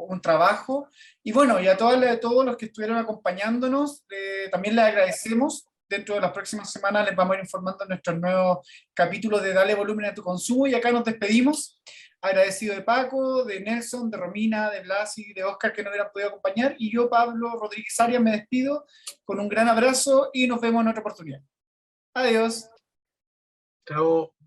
un trabajo. Y bueno, y a todos los que estuvieron acompañándonos, también les agradecemos. Dentro de las próximas semanas les vamos a ir informando en nuestros nuevos capítulos de Dale Volumen a tu Consumo. Y acá nos despedimos. Agradecido de Paco, de Nelson, de Romina, de Blas y de Oscar que nos hubieran podido acompañar. Y yo, Pablo Rodríguez Arias, me despido con un gran abrazo y nos vemos en otra oportunidad. Adiós. Chao.